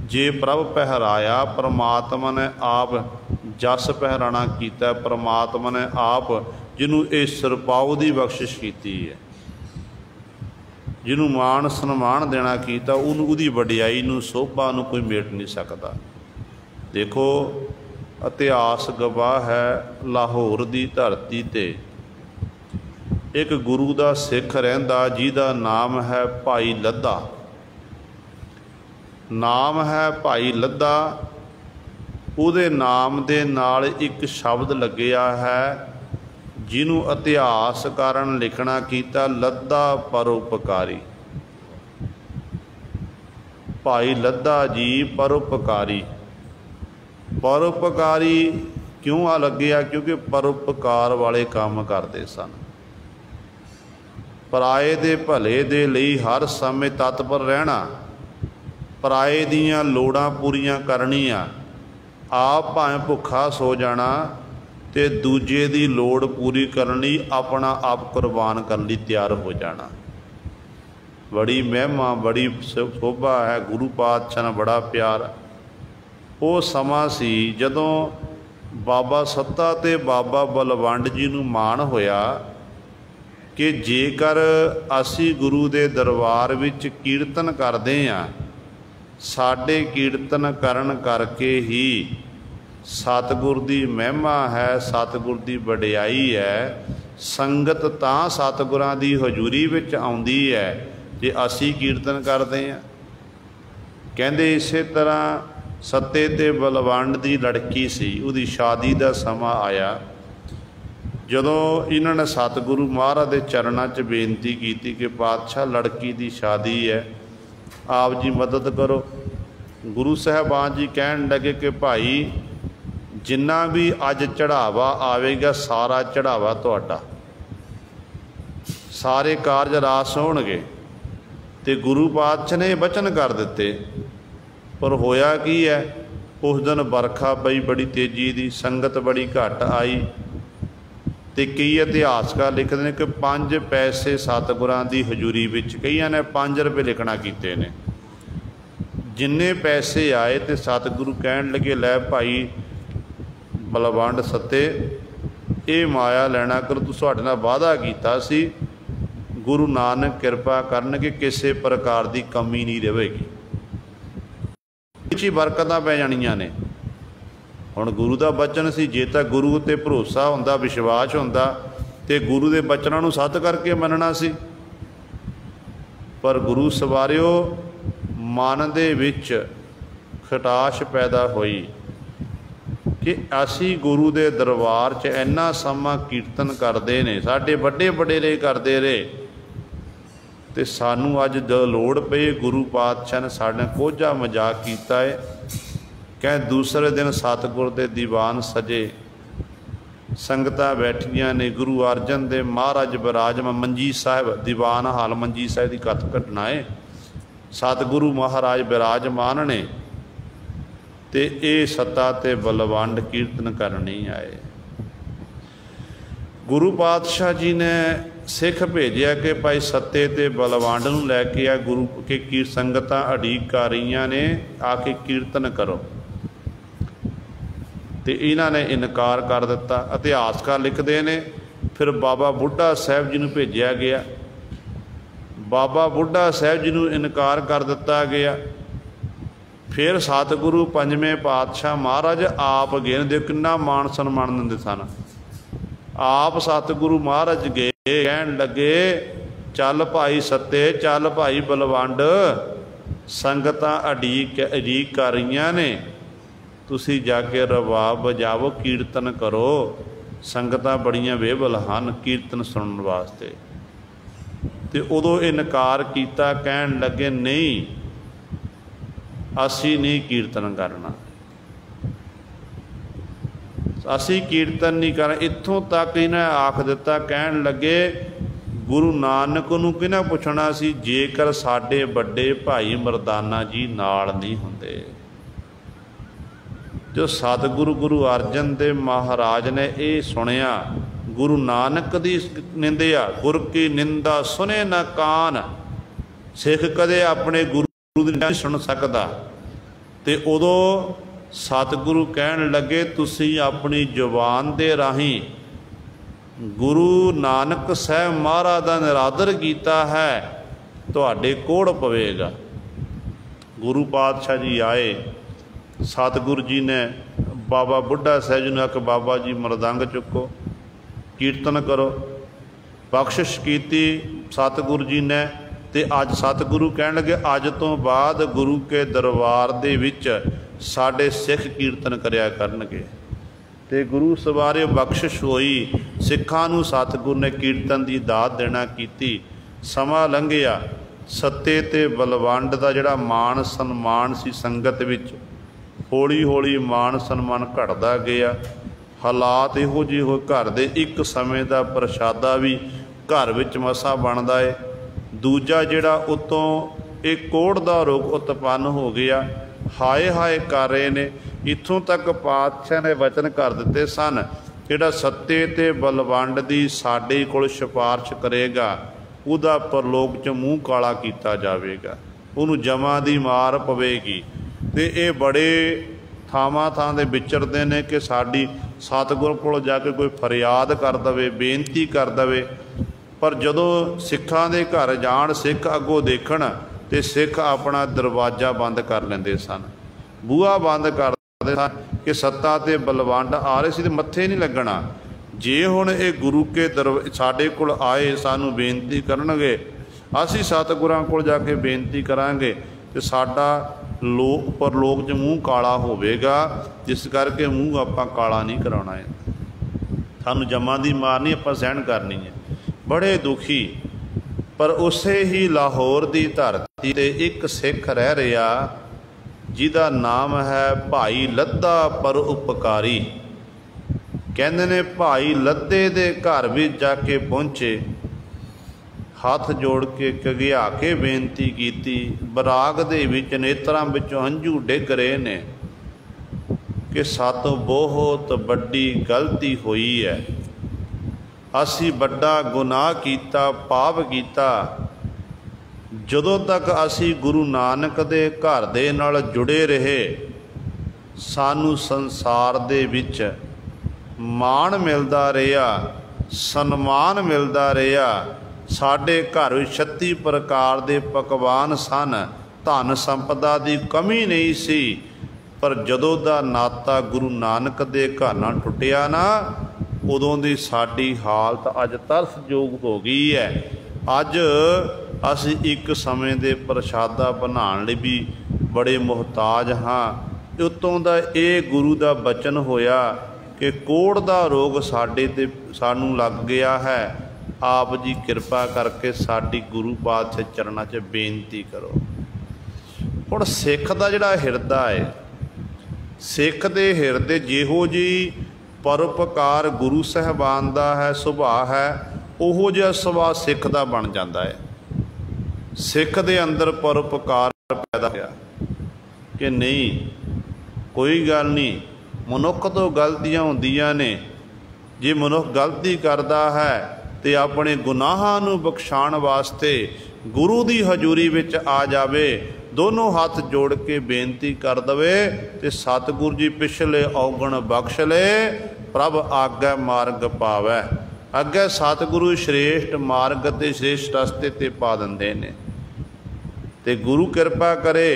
ਜੇ ਪ੍ਰਭ ਪਹਿਰਾਇਆ, ਪਰਮਾਤਮਾ ਨੇ ਆਪ ਜਸ ਪਹਿਰਾਣਾ ਕੀਤਾ, ਪਰਮਾਤਮਾ ਨੇ ਆਪ ਜਿਹਨੂੰ ਇਹ ਸਿਰਪਾਉ ਦੀ ਬਖਸ਼ਿਸ਼ ਕੀਤੀ ਹੈ, ਜਿਹਨੂੰ ਮਾਣ ਸਨਮਾਨ ਦੇਣਾ ਕੀਤਾ, ਉਹਨੂੰ ਉਹਦੀ ਵਡਿਆਈ ਨੂੰ, ਸ਼ੋਭਾ ਨੂੰ ਕੋਈ ਮੇਟ ਨਹੀਂ ਸਕਦਾ। ਦੇਖੋ ਇਤਿਹਾਸ ਗਵਾਹ ਹੈ, ਲਾਹੌਰ ਦੀ ਧਰਤੀ 'ਤੇ ਇੱਕ ਗੁਰੂ ਦਾ ਸਿੱਖ ਰਹਿੰਦਾ ਜਿਹਦਾ ਨਾਮ ਹੈ ਭਾਈ ਲੱਧਾ। ਨਾਮ ਹੈ ਭਾਈ ਲੱਧਾ। ਉਹਦੇ ਨਾਮ ਦੇ ਨਾਲ ਇੱਕ ਸ਼ਬਦ ਲੱਗਿਆ ਹੈ ਜਿਹਨੂੰ ਇਤਿਹਾਸਕਾਰਾਂ ਨੇ ਲਿਖਣਾ ਕੀਤਾ, ਲੱਧਾ ਪਰਉਪਕਾਰੀ। ਭਾਈ ਲੱਧਾ ਜੀ ਪਰਉਪਕਾਰੀ। ਪਰਉਪਕਾਰੀ ਕਿਉਂ ਆ ਲੱਗਿਆ? ਕਿਉਂਕਿ ਪਰਉਪਕਾਰ ਵਾਲੇ ਕੰਮ ਕਰਦੇ ਸਨ। ਪਰਾਏ ਦੇ ਭਲੇ ਦੇ ਲਈ ਹਰ ਸਮੇਂ ਤਤਪਰ ਰਹਿਣਾ, ਪਰਾਏ ਦੀਆਂ ਲੋੜਾਂ ਪੂਰੀਆਂ ਕਰਨੀਆਂ, ਆਪ ਭਾਵੇਂ ਭੁੱਖਾ ਸੋ ਜਾਣਾ ਤੇ ਦੂਜੇ ਦੀ ਲੋੜ ਪੂਰੀ ਕਰਨ ਲਈ ਆਪਣਾ ਆਪ ਕੁਰਬਾਨ ਕਰਨ ਲਈ ਤਿਆਰ ਹੋ ਜਾਣਾ। ਬੜੀ ਮਹਿਮਾ, ਬੜੀ ਸ਼ੋਭਾ ਹੈ। ਗੁਰੂ ਪਾਤਸ਼ਾਹ ਨਾਲ ਬੜਾ ਪਿਆਰ। ਉਹ ਸਮਾਂ ਸੀ ਜਦੋਂ ਬਾਬਾ ਸੱਤਾ ਤੇ ਬਾਬਾ ਬਲਵੰਡ ਜੀ ਨੂੰ ਮਾਣ ਹੋਇਆ ਕਿ ਜੇਕਰ ਅਸੀਂ ਗੁਰੂ ਦੇ ਦਰਬਾਰ ਵਿੱਚ ਕੀਰਤਨ ਕਰਦੇ ਹਾਂ, ਸਾਡੇ ਕੀਰਤਨ ਕਰਨ ਕਰਕੇ ਹੀ ਸਤਿਗੁਰ ਦੀ ਮਹਿਮਾ ਹੈ, ਸਤਿਗੁਰ ਦੀ ਵਡਿਆਈ ਹੈ। ਸੰਗਤ ਤਾਂ ਸਤਿਗੁਰਾਂ ਦੀ ਹਜ਼ੂਰੀ ਵਿੱਚ ਆਉਂਦੀ ਹੈ ਜੇ ਅਸੀਂ ਕੀਰਤਨ ਕਰਦੇ ਹਾਂ। ਕਹਿੰਦੇ ਇਸੇ ਤਰ੍ਹਾਂ ਸੱਤੇ ਤੇ ਬਲਵੰਡ ਦੀ ਲੜਕੀ ਸੀ, ਉਹਦੀ ਸ਼ਾਦੀ ਦਾ ਸਮਾਂ ਆਇਆ। ਜਦੋਂ ਇਹਨਾਂ ਨੇ ਸਤਿਗੁਰੂ ਮਹਾਰਾਜ ਦੇ ਚਰਨਾਂ 'ਚ ਬੇਨਤੀ ਕੀਤੀ ਕਿ ਪਾਤਸ਼ਾਹ ਲੜਕੀ ਦੀ ਸ਼ਾਦੀ ਹੈ, ਆਪ ਜੀ ਮਦਦ ਕਰੋ। ਗੁਰੂ ਸਾਹਿਬਾਨ ਜੀ ਕਹਿਣ ਲੱਗੇ ਕਿ ਭਾਈ ਜਿੰਨਾ ਵੀ ਅੱਜ ਚੜ੍ਹਾਵਾ ਆਵੇਗਾ, ਸਾਰਾ ਚੜ੍ਹਾਵਾ ਤੁਹਾਡਾ, ਸਾਰੇ ਕਾਰਜ ਰਾਸ ਹੋਣਗੇ। ਤੇ ਗੁਰੂ ਪਾਤਸ਼ਾਹ ਨੇ ਬਚਨ ਕਰ ਦਿੱਤੇ। ਪਰ ਹੋਇਆ ਕੀ ਹੈ, ਉਸ ਦਿਨ ਵਰਖਾ ਪਈ ਬੜੀ ਤੇਜ਼ੀ ਦੀ, ਸੰਗਤ ਬੜੀ ਘੱਟ ਆਈ। ਤੇ ਕਈ ਇਤਿਹਾਸਕਾਰ ਲਿਖਦੇ ਨੇ ਕਿ 5 ਪੈਸੇ ਸਤਿਗੁਰਾਂ ਦੀ ਹਜ਼ੂਰੀ ਵਿੱਚ, ਕਈਆਂ ਨੇ 5 ਰੁਪਏ ਲਿਖਣਾ ਕੀਤੇ ਨੇ। ਜਿੰਨੇ ਪੈਸੇ ਆਏ ਤੇ ਸਤਿਗੁਰੂ ਕਹਿਣ ਲੱਗੇ, ਲੈ ਭਾਈ ਬਲਵੰਡ ਸੱਤੇ, ਇਹ ਮਾਇਆ ਲੈਣਾ ਕਰੋ, ਤੂੰ ਤੁਹਾਡੇ ਨਾਲ ਵਾਅਦਾ ਕੀਤਾ ਸੀ, ਗੁਰੂ ਨਾਨਕ ਕਿਰਪਾ ਕਰਨਗੇ, ਕਿਸੇ ਪ੍ਰਕਾਰ ਦੀ ਕਮੀ ਨਹੀਂ ਰਹੇਗੀ, ਇਹ ਬਰਕਤਾਂ ਪੈ ਜਾਣੀਆਂ ਨੇ। ਹੁਣ ਗੁਰੂ ਦਾ ਬਚਨ ਸੀ, ਜੇ ਤਾਂ ਗੁਰੂ ਉੱਤੇ ਭਰੋਸਾ ਹੁੰਦਾ, ਵਿਸ਼ਵਾਸ ਹੁੰਦਾ ਤੇ ਗੁਰੂ ਦੇ ਬਚਨਾਂ ਨੂੰ ਸੱਤ ਕਰਕੇ ਮੰਨਣਾ ਸੀ। ਪਰ ਗੁਰੂ ਸਵਾਰਿਓ ਮਨ ਦੇ ਵਿੱਚ ਖਟਾਸ਼ ਪੈਦਾ ਹੋਈ ਕਿ ਅਸੀਂ ਗੁਰੂ ਦੇ ਦਰਬਾਰ 'ਚ ਇੰਨਾ ਸਮਾਂ ਕੀਰਤਨ ਕਰਦੇ ਨੇ, ਸਾਡੇ ਵੱਡੇ ਵਡੇਰੇ ਕਰਦੇ ਰਹੇ, ਤੇ ਸਾਨੂੰ ਅੱਜ ਜਦੋਂ ਲੋੜ ਪਈ ਗੁਰੂ ਪਾਤਸ਼ਾਹ ਨੇ ਸਾਡੇ ਨਾਲ ਕੋਝਾ ਮਜ਼ਾਕ ਕੀਤਾ ਹੈ। ਕਹਿ ਦੂਸਰੇ ਦਿਨ ਸਤਿਗੁਰ ਦੇ ਦੀਵਾਨ ਸਜੇ, ਸੰਗਤਾਂ ਬੈਠੀਆਂ ਨੇ, ਗੁਰੂ ਅਰਜਨ ਦੇਵ ਮਹਾਰਾਜ ਬਿਰਾਜਮਾਨ, ਮੰਜੀ ਸਾਹਿਬ ਦੀਵਾਨ ਹਾਲ ਮੰਜੀ ਸਾਹਿਬ ਦੀ ਕਥ ਘਟਨਾ ਹੈ। ਸਤਿਗੁਰੂ ਮਹਾਰਾਜ ਬਿਰਾਜਮਾਨ ਨੇ ਤੇ ਇਹ ਸੱਤਾ ਤੇ ਬਲਵੰਡ ਕੀਰਤਨ ਕਰਨ ਨਹੀਂ ਆਏ। ਗੁਰੂ ਪਾਤਸ਼ਾਹ ਜੀ ਨੇ ਸਿੱਖ ਭੇਜਿਆ ਕਿ ਭਾਈ ਸੱਤੇ ਤੇ ਬਲਵੰਡ ਨੂੰ ਲੈ ਕੇ ਆ, ਗੁਰੂ ਕੇ ਸੰਗਤਾਂ ਉਡੀਕ ਕਰ ਰਹੀਆਂ ਨੇ, ਆ ਕੇ ਕੀਰਤਨ ਕਰੋ। ਤੇ ਇਹਨਾਂ ਨੇ ਇਨਕਾਰ ਕਰ ਦਿੱਤਾ। ਇਤਿਹਾਸਕਾਰ ਲਿਖਦੇ ਨੇ ਫਿਰ ਬਾਬਾ ਬੁੱਢਾ ਸਾਹਿਬ ਜੀ ਨੂੰ ਭੇਜਿਆ ਗਿਆ, ਬਾਬਾ ਬੁੱਢਾ ਸਾਹਿਬ ਜੀ ਨੂੰ ਇਨਕਾਰ ਕਰ ਦਿੱਤਾ ਗਿਆ। ਫਿਰ ਸਤਿਗੁਰੂ ਪੰਜਵੇਂ ਪਾਤਸ਼ਾਹ ਮਹਾਰਾਜ ਆਪ ਗਏ, ਦੇ ਕਿੰਨਾ ਮਾਣ ਸਨਮਾਨ ਦਿੰਦੇ ਸਨ। ਆਪ ਸਤਿਗੁਰੂ ਮਹਾਰਾਜ ਗਏ, ਕਹਿਣ ਲੱਗੇ, ਚੱਲ ਭਾਈ ਸੱਤੇ, ਚੱਲ ਭਾਈ ਬਲਵੰਡ, ਸੰਗਤਾਂ ਉਡੀਕ ਕਰ ਰਹੀਆਂ ਨੇ, ਤੁਸੀਂ ਜਾ ਕੇ ਰਬਾਬ ਵਜਾਵੋ, ਕੀਰਤਨ ਕਰੋ, ਸੰਗਤਾਂ ਬੜੀਆਂ ਬੇਵਲ ਹਨ ਕੀਰਤਨ ਸੁਣਨ ਵਾਸਤੇ। ਤੇ ਉਦੋਂ ਇਨਕਾਰ ਕੀਤਾ, ਕਹਿਣ ਲੱਗੇ, ਨਹੀਂ ਅਸੀਂ ਨਹੀਂ ਕੀਰਤਨ ਕਰਨਾ, ਅਸੀਂ ਕੀਰਤਨ ਨਹੀਂ ਕਰਨਾ। ਇੱਥੋਂ ਤੱਕ ਇਹਨਾਂ ਆਖ ਦਿੱਤਾ, ਕਹਿਣ ਲੱਗੇ, ਗੁਰੂ ਨਾਨਕ ਨੂੰ ਕਿਹਨਾਂ ਪੁੱਛਣਾ ਸੀ ਜੇਕਰ ਸਾਡੇ ਵੱਡੇ ਭਾਈ ਮਰਦਾਨਾ ਜੀ ਨਾਲ ਨਹੀਂ ਹੁੰਦੇ। ਜੋ ਸਤਿਗੁਰੂ ਗੁਰੂ ਅਰਜਨ ਦੇਵ ਮਹਾਰਾਜ ਨੇ ਇਹ ਸੁਣਿਆ, ਗੁਰੂ ਨਾਨਕ ਦੀ ਨਿੰਦਿਆ, ਗੁਰ ਕੀ ਨਿੰਦਾ ਸੁਣੇ ਨਾ ਕਾਨ, ਸਿੱਖ ਕਦੇ ਆਪਣੇ ਗੁਰੂ ਦੀ ਨਹੀਂ ਸੁਣ ਸਕਦਾ। ਤੇ ਉਦੋਂ ਸਤਿਗੁਰੂ ਕਹਿਣ ਲੱਗੇ, ਤੁਸੀਂ ਆਪਣੀ ਜ਼ੁਬਾਨ ਦੇ ਰਾਹੀਂ ਗੁਰੂ ਨਾਨਕ ਸਾਹਿਬ ਮਹਾਰਾਜ ਦਾ ਨਿਰਾਦਰ ਕੀਤਾ ਹੈ, ਤੁਹਾਡੇ ਕੋੜ ਪਵੇਗਾ। ਗੁਰੂ ਪਾਤਸ਼ਾਹ ਜੀ ਆਏ, ਸਤਿਗੁਰੂ ਜੀ ਨੇ ਬਾਬਾ ਬੁੱਢਾ ਸਾਹਿਬ ਜੀ ਨੂੰ ਆਖਿਆ, ਬਾਬਾ ਜੀ ਮਰਦੰਗ ਚੁੱਕੋ, ਕੀਰਤਨ ਕਰੋ। ਬਖਸ਼ਿਸ਼ ਕੀਤੀ ਸਤਿਗੁਰੂ ਜੀ ਨੇ। ਤੇ ਅੱਜ ਸਤਿਗੁਰੂ ਕਹਿਣ ਲੱਗੇ, ਅੱਜ ਤੋਂ ਬਾਅਦ ਗੁਰੂ ਕੇ ਦਰਬਾਰ ਦੇ ਵਿੱਚ ਸਾਡੇ ਸਿੱਖ ਕੀਰਤਨ ਕਰਿਆ ਕਰਨਗੇ। ਤੇ ਗੁਰੂ ਸਵਾਰੇ ਬਖਸ਼ਿਸ਼ ਹੋਈ, ਸਿੱਖਾਂ ਨੂੰ ਸਤਿਗੁਰੂ ਨੇ ਕੀਰਤਨ ਦੀ ਦਾਤ ਦੇਣਾ ਕੀਤੀ। ਸਮਾਂ ਲੰਘਿਆ, ਸੱਤੇ ਤੇ ਬਲਵੰਡ ਦਾ ਜਿਹੜਾ ਮਾਣ ਸਨਮਾਨ ਸੀ ਸੰਗਤ ਵਿੱਚ, ਹੌਲੀ ਹੌਲੀ ਮਾਣ ਸਨਮਾਨ ਘਟਦਾ ਗਿਆ। ਹਾਲਾਤ ਇਹੋ ਜਿਹੇ ਹੋਏ, ਘਰ ਦੇ ਇੱਕ ਸਮੇਂ ਦਾ ਪ੍ਰਸ਼ਾਦਾ ਵੀ ਘਰ ਵਿੱਚ ਮਸਾ ਬਣਦਾ ਏ। ਦੂਜਾ ਜਿਹੜਾ ਉਤੋਂ ਇਹ ਕੋੜ ਦਾ ਰੋਗ ਉਤਪੰਨ ਹੋ ਗਿਆ, ਹਾਏ ਹਾਏ ਕਰ ਰਹੇ ਨੇ। ਇੱਥੋਂ ਤੱਕ ਪਾਤਸ਼ਾਹ ਨੇ ਵਚਨ ਕਰ ਦਿੱਤੇ ਸਨ, ਜਿਹੜਾ ਸੱਤੇ ਤੇ ਬਲਵੰਡ ਦੀ ਸਾਡੇ ਕੋਲ ਸਿਫਾਰਿਸ਼ ਕਰੇਗਾ, ਉਹਦਾ ਪਰਲੋਕ 'ਚ ਮੂੰਹ ਕਾਲਾ ਕੀਤਾ ਜਾਵੇਗਾ, ਉਹਨੂੰ ਜਮਾਂ ਦੀ ਮਾਰ ਪਵੇਗੀ। ਤੇ ਇਹ ਬੜੇ ਥਾਵਾਂ ਥਾਂ ਦੇ ਵਿਚਰਦੇ ਨੇ ਕਿ ਸਾਡੀ ਸਤਿਗੁਰ ਕੋਲ ਜਾ ਕੇ ਕੋਈ ਫਰਿਆਦ ਕਰ ਦਵੇ, ਬੇਨਤੀ ਕਰ ਦਵੇ। ਪਰ ਜਦੋਂ ਸਿੱਖਾਂ ਦੇ ਘਰ ਜਾਣ, ਸਿੱਖ ਅੱਗੋਂ ਦੇਖਣ, ਤੇ ਸਿੱਖ ਆਪਣਾ ਦਰਵਾਜ਼ਾ ਬੰਦ ਕਰ ਲੈਂਦੇ ਸਨ, ਬੂਹਾ ਬੰਦ ਕਰ ਦਿੰਦੇ ਸਨ ਕਿ ਸੱਤਾ ਤੇ ਬਲਵੰਡ ਆ ਰਹੇ ਸੀ ਤੇ ਮੱਥੇ ਨਹੀਂ ਲੱਗਣਾ। ਜੇ ਹੁਣ ਇਹ ਗੁਰੂ ਕੇ ਸਾਡੇ ਕੋਲ ਆਏ, ਸਾਨੂੰ ਬੇਨਤੀ ਕਰਨਗੇ, ਅਸੀਂ ਸਤਿਗੁਰਾਂ ਕੋਲ ਜਾ ਕੇ ਬੇਨਤੀ ਕਰਾਂਗੇ, ਤੇ ਸਾਡਾ ਪਰਲੋਕ 'ਚ ਮੂੰਹ ਕਾਲਾ ਹੋਵੇਗਾ। ਜਿਸ ਕਰਕੇ ਮੂੰਹ ਆਪਾਂ ਕਾਲਾ ਨਹੀਂ ਕਰਾਉਣਾ ਹੈ, ਸਾਨੂੰ ਜਮਾਂ ਦੀ ਮਾਰ ਨਹੀਂ ਆਪਾਂ ਸਹਿਣ ਕਰਨੀ ਹੈ। ਬੜੇ ਦੁਖੀ। ਪਰ ਉਸੇ ਹੀ ਲਾਹੌਰ ਦੀ ਧਰਤੀ 'ਤੇ ਇੱਕ ਸਿੱਖ ਰਹਿ ਰਿਹਾ, ਜਿਹਦਾ ਨਾਮ ਹੈ ਭਾਈ ਲੱਧਾ ਪਰਉਪਕਾਰੀ। ਕਹਿੰਦੇ ਨੇ ਭਾਈ ਲੱਧੇ ਦੇ ਘਰ ਵਿੱਚ ਜਾ ਕੇ ਪਹੁੰਚੇ, ਹੱਥ ਜੋੜ ਕੇ ਘਗਿਆ ਕੇ ਬੇਨਤੀ ਕੀਤੀ। ਬਰਾਗ ਦੇ ਵਿੱਚ ਨੇਤਰਾਂ ਵਿੱਚੋਂ ਹੰਝੂ ਡਿੱਗ ਰਹੇ ਨੇ ਕਿ ਸਾਤੋਂ ਬਹੁਤ ਵੱਡੀ ਗਲਤੀ ਹੋਈ ਹੈ। असी बड़ा गुनाह कीता, पाप कीता। जदों तक असी गुरु नानक दे घर दे नाल जुड़े रहे, सानू संसार दे विच माण मिलदा रहा, सन्मान मिलदा रहा। साडे घर 36 प्रकार दे पकवान सन, धन संपदा दी कमी नहीं सी। पर जदों दा नाता गुरु नानक दे घर नाल टुटिया ना, उदों दी साडी हालत अज तरसयोग हो गई है। अज असी एक समय दे प्रशादा बनाउण लई भी बड़े मुहताज हाँ। उत्तों दा ये गुरु दा बचन होया कि कोढ़ दा रोग साडे ते सानू लग गया है। आप जी कृपा करके साडी गुरु पातशाह चरणां 'च बेनती करो। हुण सिख दा जिहड़ा हिरदा है, सिख दे हिरदे जिहो जी परोपकार गुरु साहिबान दा है सुभाअ है, उहो जिहा सुभाअ सिख दा बन जाता है। सिख दे अंदर परोपकार पैदा होया कि नहीं, कोई गल नहीं, मनुख तो गलतियां हुंदियां ने। जे मनुख गलती करता है तो अपने गुनाहां नूं बख्शाण वास्ते गुरु की हजूरी विच आ जावे, दोनों हाथ जोड़ के बेनती कर दवे तो सतगुरु जी पिछले औगण बख्श ले, प्रभ आगे मार्ग पावै। अगे सतगुरु श्रेष्ठ मार्ग ते श्रेष्ठ रस्ते ते पा दिंदे ने। ते गुरु कृपा करे।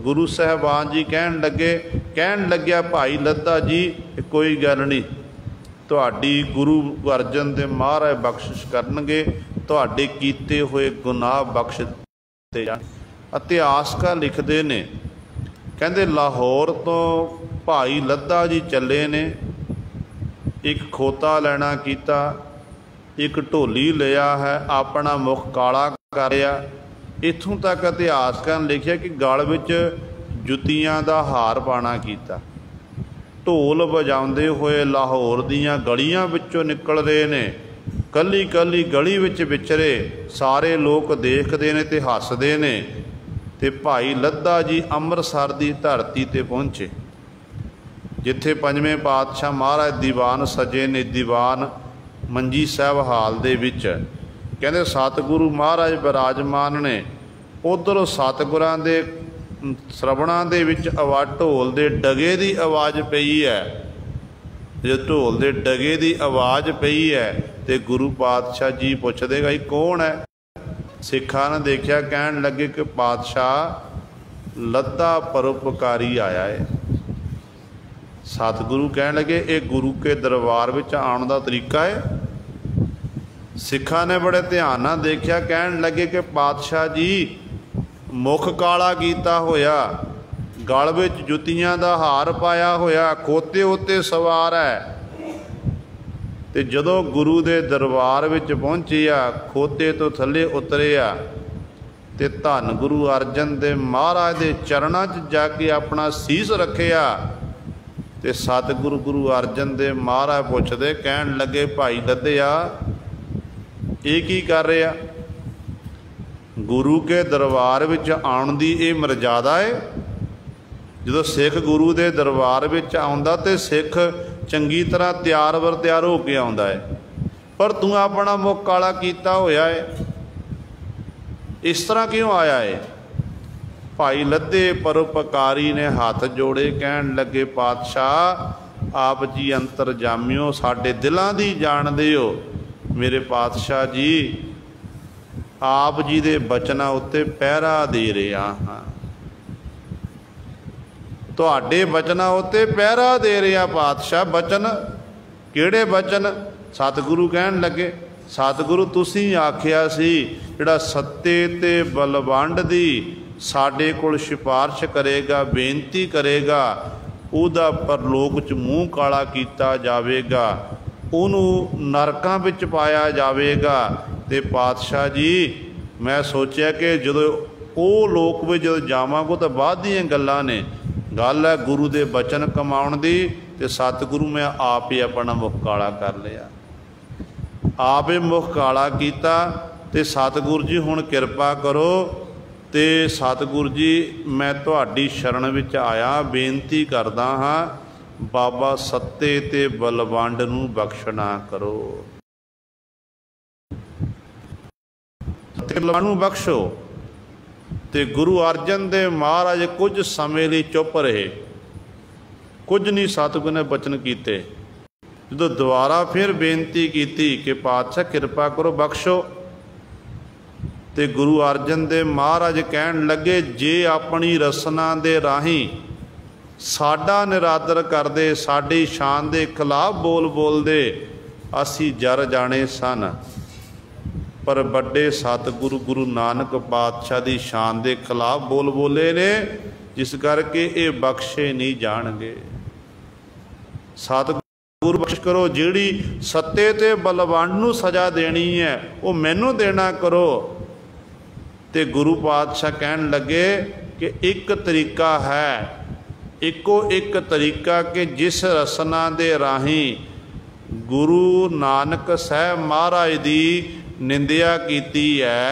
गुरु साहिबान जी कहन लग्या भाई लद्दा जी, कोई गल नहीं, तुहाडी गुरु अर्जन देव महाराज बख्शिश करनगे, तुहाडे कीते हुए गुनाह बख्श दिते जाण। इतिहासकार लिखते ने, कहते लाहौर तो भाई लद्दा जी चले ने, एक खोता लैना कीता, एक ढोली लिया है, अपना मुख काला कर लिया। इत्थों तक इतिहासकार ने लिखिया कि गल विच जुत्तियां दा हार पाना कीता। ढोल वजाउंदे होए लाहौर दीयां गलियां विचों निकल रहे ने, कली कली गली विच विचरे, सारे लोग देखते ने ते हसदे ने। ते भाई लद्दा जी अमृतसर की धरती ते पहुँचे, जिथे पंजवें पातशाह महाराज दीवान सजे ने। दीवान मंजी साहब हाल दे विच कहते सतगुरु महाराज विराजमान ने। उधर सतगुरां दे श्रवणां दे विच आवाज़ ढोल दे डगे की आवाज़ पई है। जो ढोल दे डगे की आवाज़ पई है तो गुरु पातशाह जी पुछदे गए कौन है। सिखा ने देखा, कहन लगे कि पातशाह लद्दा परोपकारी आया है। सतगुरु कहन लगे ये गुरु के दरबार विच आउण दा तरीका है। सिखा ने बड़े ध्यान नाल देखा, कहन लगे कि पातशाह जी मुख काला कीता होया, गल विच जुत्तियां दा हार पाया होया, खोते उत्ते सवार है। ते जदों गुरु दे दरबार विच पहुंचिया, खोते तो थले उतरिया ते धन गुरु अर्जन देव महाराज दे चरणां 'च जाके अपना सीस रखिया। ते सतगुरु गुरु अर्जन देव महाराज पुछदे, कहन लगे भाई लद्दिया ये की कर रहा। गुरु के दरबार विच आउण दी ये मर्यादा है। जदों सिख गुरु दे दरबार विच आउंदा ते सिख चंगी तरह तैयार बर तैयार हो के आउंदा है, पर तू अपना मुख काला कीता होया है, इस तरह क्यों आया है। भाई लद्दे परोपकारी ने हाथ जोड़े, कहन लगे पातशाह आप जी अंतरजामियो, साडे दिलां दी जाणदे हो। मेरे पातशाह जी आप जी दे बचनां उत्ते पहरा दे रहा हाँ, तुहाडे बचनां उत्ते पहरा दे रहा पातशाह। बचन किहड़े बचन। सतगुरु कहन लगे, सतगुरु तुसीं आखिया सी जिहड़ा सत्ते ते बलवंड दी साडे कोल सिफारिश करेगा, बेनती करेगा, उहदा परलोक च मूँह काला कीता जावेगा, उहनूं नरकां विच पाया जावेगा। ते पातशाह जी मैं सोचिया कि जदों ਉਹ ਲੋਕ ਵੀ ਜਦੋਂ ਜਾਵਾਂਗੇ ਤਾਂ ਬਾਅਦ ਦੀਆਂ ਗੱਲਾਂ ਨੇ। ਗੱਲ ਹੈ ਗੁਰੂ ਦੇ ਬਚਨ ਕਮਾਉਣ ਦੀ, ਤੇ ਸਤਿਗੁਰੂ ਮੈਂ ਆਪ ਹੀ ਆਪਣਾ ਮੁਖ ਕਾਲਾ ਕਰ ਲਿਆ, ਆਪ ਹੀ ਮੁਖ ਕਾਲਾ ਕੀਤਾ। ਤੇ ਸਤਿਗੁਰੂ ਜੀ ਹੁਣ ਕਿਰਪਾ ਕਰੋ, ਤੇ ਸਤਿਗੁਰੂ ਜੀ ਮੈਂ ਤੁਹਾਡੀ ਸ਼ਰਨ ਵਿੱਚ ਆਇਆ, ਬੇਨਤੀ ਕਰਦਾ ਹਾਂ ਬਾਬਾ ਸੱਤੇ ਤੇ ਬਲਵੰਡ ਨੂੰ ਬਖਸ਼ਣਾ ਕਰੋ। बलवान नूं बख्शो। ते गुरु अर्जन देव महाराज कुछ समय लिए चुप रहे, कुछ नहीं सतगुर ने बचन कीते। जो दोबारा फिर बेनती की कि पातशाह कृपा करो बख्शो, तो गुरु अर्जन देव महाराज कहन लगे, जे अपनी रसना दे राही साडा निरादर करदे, साडी शान दे खिलाफ बोल बोलदे, असी जर जाने सन। पर बड़े सतगुरु गुरु नानक पातशाह की शान के खिलाफ बोल बोले ने, जिस करके ये बख्शे नहीं जाणगे। सतगुरु बख्श करो, जिहड़ी सत्ते ते बलवंड नूं सज़ा देनी है वो मैनू देना करो। ते गुरु पातशाह कहन लगे कि एक तरीका है, इको एक तरीका कि जिस रसना दे राही गुरु नानक साहब महाराज की निंदिया कीती है,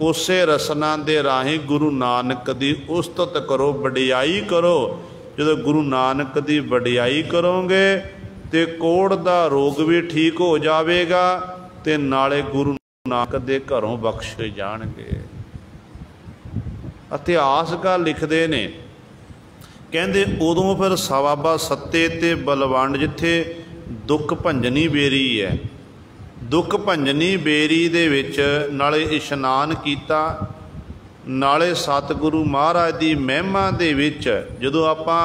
उसे रसना दे राही गुरु नानक की उस्तत करो, वडियाई करो। जो गुरु नानक की वडियाई करोगे तो कोढ़ का रोग भी ठीक हो जाएगा, तो नाले गुरु नानक दे घरों बख्शे जाणगे। इतिहासकार लिखते ने, कहते उदों फिर बाबा सत्ते ते बलवंड जिथे दुख भंजनी बेरी है, दुख भंजनी बेरी दे विच नाले इशनान कीता, नाले सतगुरु महाराज की महिमा दे विच जदों आपां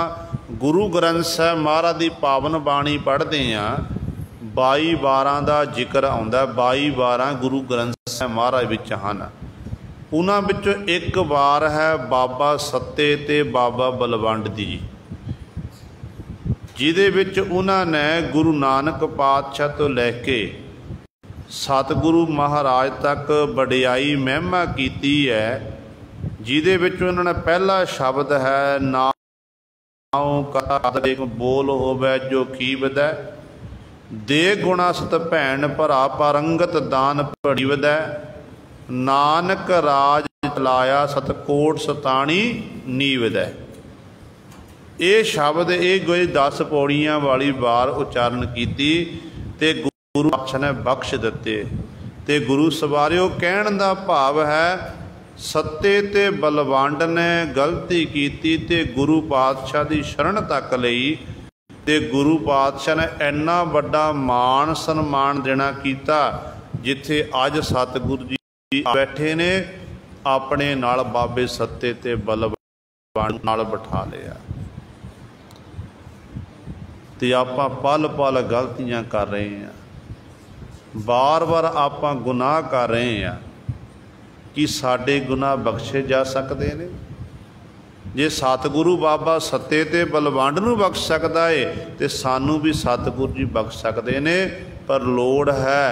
गुरु ग्रंथ साहिब महाराज की पावन बाणी पढ़ते हैं, 22 वारां दा जिक्र आउंदा। 22 वारां गुरु ग्रंथ साहिब महाराज विच हन। उन्हां विचों एक वार है बाबा सत्ते ते बाबा बलवंड दी, जिहदे विच उन्हां ने गुरु नानक पातशाह तो लैके सतगुरु महाराज तक वडियाई महिमा कीती है। जिहदे विच उन्होंने पहला शब्द है, नाम का बोल होवे जो कीवदै, दे गुणा सत भैन भरा परंगत दान पड़ीवदै, नानक राज चलाया सतकोट सताणी नीवदै। ये शब्द ये 10 पौड़ियां वाली बार उच्चारण की ते गुरु पातशाह ने बख्श दिते। ते गुरु सवारियो कहण दा भाव है, सत्ते ते बलवंड ने गलती की ते गुरु पातशाह की शरण तक लई, ते गुरु पातशाह ने इन्ना वड्डा मान सन्मान देना कीता, जिथे अज सतगुरु जी बैठे ने अपने नाल बाबे सत्ते ते बलवंड नाल बिठा लिया। ते आपां पल पल गलतियां कर रहे हैं, बार बार आपां गुनाह कर रहे हैं, कि साडे गुनाह बख्शे जा सकते हैं? जे सतगुरु बाबा सत्ते ते बलवंड नूं बख्श सकदा है, तो सानू भी सतगुरु जी बख्श सकते हैं। पर लोड़ है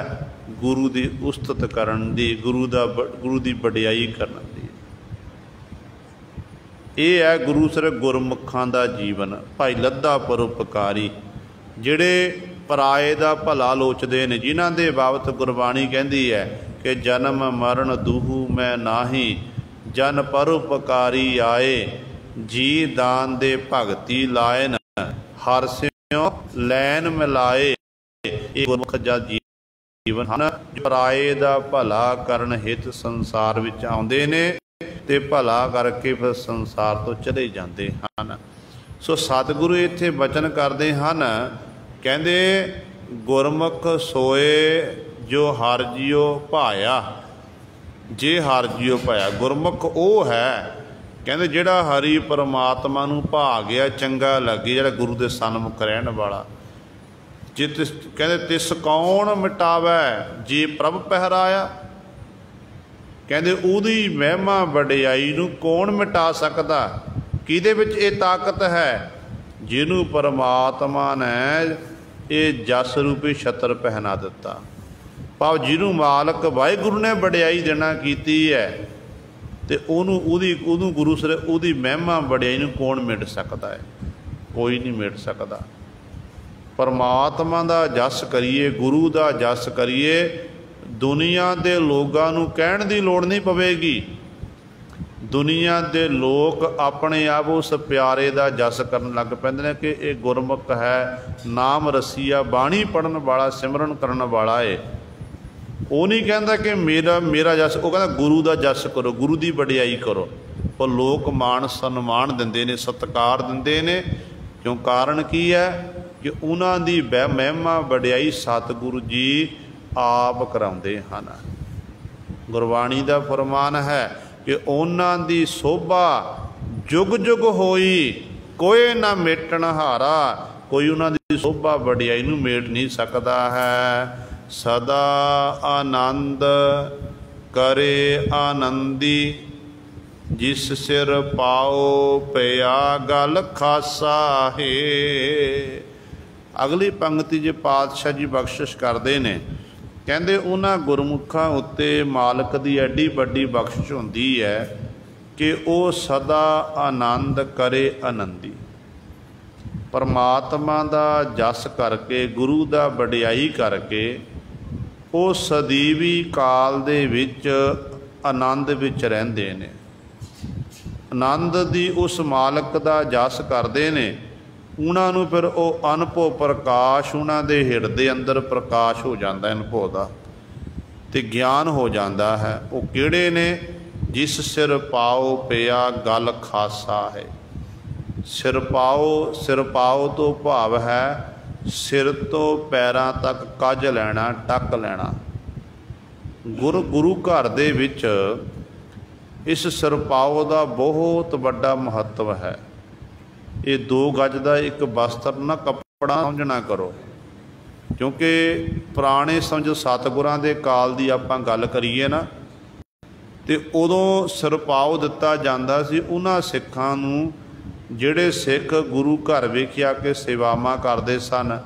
गुरु की उस्तत करन दी, गुरु की वडियाई करन दी। ये है गुरु सर गुरमुखां दा जीवन। भाई लद्दा परोपकारी जिहड़े पराए दा भला लोचदे ने, जिन्हां दे बाबत गुरबाणी कहती है कि जन्म मरण दूहू मैं नाही, जन परोपकारी आए, जी दान दे भगती लायन, हर सिओ लैन मिलाए। ये गुरमुख दा जीवन हन, पराए दा भला करन हित संसार विच आउंदे ने, ते भला करके फिर संसार तो चले जाते हैं। सो सतगुरु इत्थे बचन करते हैं, कहते गुरमुख सोए जो हर जियो भाया, जे हर जियो भाया। गुरमुख वो है कहते जिहड़ा हरि परमात्मा नूं भा गया, चंगा लगे, जिहड़ा गुरु के सन्मुख रहन वाला। जे तिस कहते तिस कौन मिटावै जे प्रभ पहराया, कहते उहदी महिमा वडियाई नूं कौन मिटा सकदा। किहदे विच ये ताकत है? जिन्हों परमात्मा ने ये जस रूपी छत्र पहना दिता, भाव जिन्हों मालक वाहिगुरु ने वडियाई देना कीती है, तो उहनूं गुरु सिर उहदी महिमा वडियाई नूं कौन मिट सकता है? कोई नहीं मिट सकता। परमात्मा का जस करिए, गुरु का जस करिए, दुनिया के लोगों नूं कहण दी लोड़ नहीं पवेगी। दुनिया के लोग अपने आप उस प्यारे का जस करन लग पैंदे ने कि ये गुरमुख है, नाम रसीया, बाणी पढ़न वाला, सिमरन करन वाला है। ਉਹ ਨਹੀਂ ਕਹਿੰਦਾ ਕਿ ਮੇਰਾ ਜਸ, ਉਹ ਕਹਿੰਦਾ ਗੁਰੂ ਦਾ ਜਸ ਕਰੋ, ਗੁਰੂ ਦੀ ਵਡਿਆਈ ਕਰੋ। ਉਹ ਲੋਕ ਮਾਣ ਸਨਮਾਨ ਦਿੰਦੇ ਨੇ, ਸਤਿਕਾਰ ਦਿੰਦੇ ਨੇ। ਕਿਉਂ? ਕਾਰਨ ਕੀ ਹੈ ਕਿ ਉਹਨਾਂ ਦੀ ਮਹਿਮਾ ਵਡਿਆਈ ਸਤਿਗੁਰੂ ਜੀ ਆਪ ਕਰਾਉਂਦੇ ਹਨ। ਗੁਰਬਾਣੀ ਦਾ ਫਰਮਾਨ ਹੈ ਕਿ ਉਹਨਾਂ ਦੀ ਸੋਭਾ ਜੁਗ ਜੁਗ ਹੋਈ, ਕੋਈ ਨਾ ਮੇਟਣ ਹਾਰਾ। ਕੋਈ ਉਹਨਾਂ ਦੀ ਸੋਭਾ ਵਡਿਆਈ ਨੂੰ ਮੇਟ ਨਹੀਂ ਸਕਦਾ ਹੈ। ਸਦਾ ਆਨੰਦ ਕਰੇ ਆਨੰਦੀ, ਜਿਸ ਸਿਰ ਪਾਓ ਪਿਆ ਗਲ ਖਾਸਾ ਹੈ। ਅਗਲੀ ਪੰਕਤੀ 'ਚ ਪਾਤਸ਼ਾਹ ਜੀ ਬਖਸ਼ਿਸ਼ ਕਰਦੇ ਨੇ, ਕਹਿੰਦੇ ਉਹਨਾਂ ਗੁਰਮੁਖਾਂ ਉੱਤੇ ਮਾਲਕ ਦੀ ਐਡੀ ਵੱਡੀ ਬਖਸ਼ਿਸ਼ ਹੁੰਦੀ ਹੈ ਕਿ ਉਹ ਸਦਾ ਆਨੰਦ ਕਰੇ ਆਨੰਦੀ। ਪਰਮਾਤਮਾ ਦਾ ਜਸ ਕਰਕੇ, ਗੁਰੂ ਦਾ ਵਡਿਆਈ ਕਰਕੇ ਉਹ ਸਦੀਵੀ ਕਾਲ ਦੇ ਵਿੱਚ ਆਨੰਦ ਵਿੱਚ ਰਹਿੰਦੇ ਨੇ। ਆਨੰਦ ਦੀ ਉਸ ਮਾਲਕ ਦਾ ਜਸ ਕਰਦੇ ਨੇ। ਉਹਨਾਂ ਨੂੰ ਫਿਰ ਉਹ ਅਨੁਭਵ ਪ੍ਰਕਾਸ਼, ਉਹਨਾਂ ਦੇ ਹਿਰਦੇ ਅੰਦਰ ਪ੍ਰਕਾਸ਼ ਹੋ ਜਾਂਦਾ ਅਨੁਭਵ ਦਾ, ਅਤੇ ਗਿਆਨ ਹੋ ਜਾਂਦਾ ਹੈ। ਉਹ ਕਿਹੜੇ ਨੇ? ਜਿਸ ਸਿਰ ਪਾਓ ਪਿਆ ਗਲ ਖਾਸਾ ਹੈ। ਸਿਰ ਪਾਓ ਤੋਂ ਭਾਵ ਹੈ ਸਿਰ ਤੋਂ ਪੈਰਾਂ ਤੱਕ ਕੱਜ ਲੈਣਾ, ਟੱਕ ਲੈਣਾ। ਗੁਰੂ ਘਰ ਦੇ ਵਿੱਚ ਇਸ ਸਿਰਪਾਓ ਦਾ ਬਹੁਤ ਵੱਡਾ ਮਹੱਤਵ ਹੈ। ਇਹ 2 ਗਜ ਦਾ ਇੱਕ ਬਸਤਰ ਨਾ ਕੱਪੜਾ ਸਮਝਣਾ ਕਰੋ, ਕਿਉਂਕਿ ਪੁਰਾਣੇ ਸਮਝ ਸਤਿਗੁਰਾਂ ਦੇ ਕਾਲ ਦੀ ਆਪਾਂ ਗੱਲ ਕਰੀਏ ਨਾ, ਤੇ ਉਦੋਂ ਸਿਰਪਾਓ ਦਿੱਤਾ ਜਾਂਦਾ ਸੀ ਉਹਨਾਂ ਸਿੱਖਾਂ ਨੂੰ ਜਿਹੜੇ ਸਿੱਖ ਗੁਰੂ ਘਰ ਵੇਖਿਆ ਕਿ ਸੇਵਾਵਾਂ ਕਰਦੇ ਸਨ,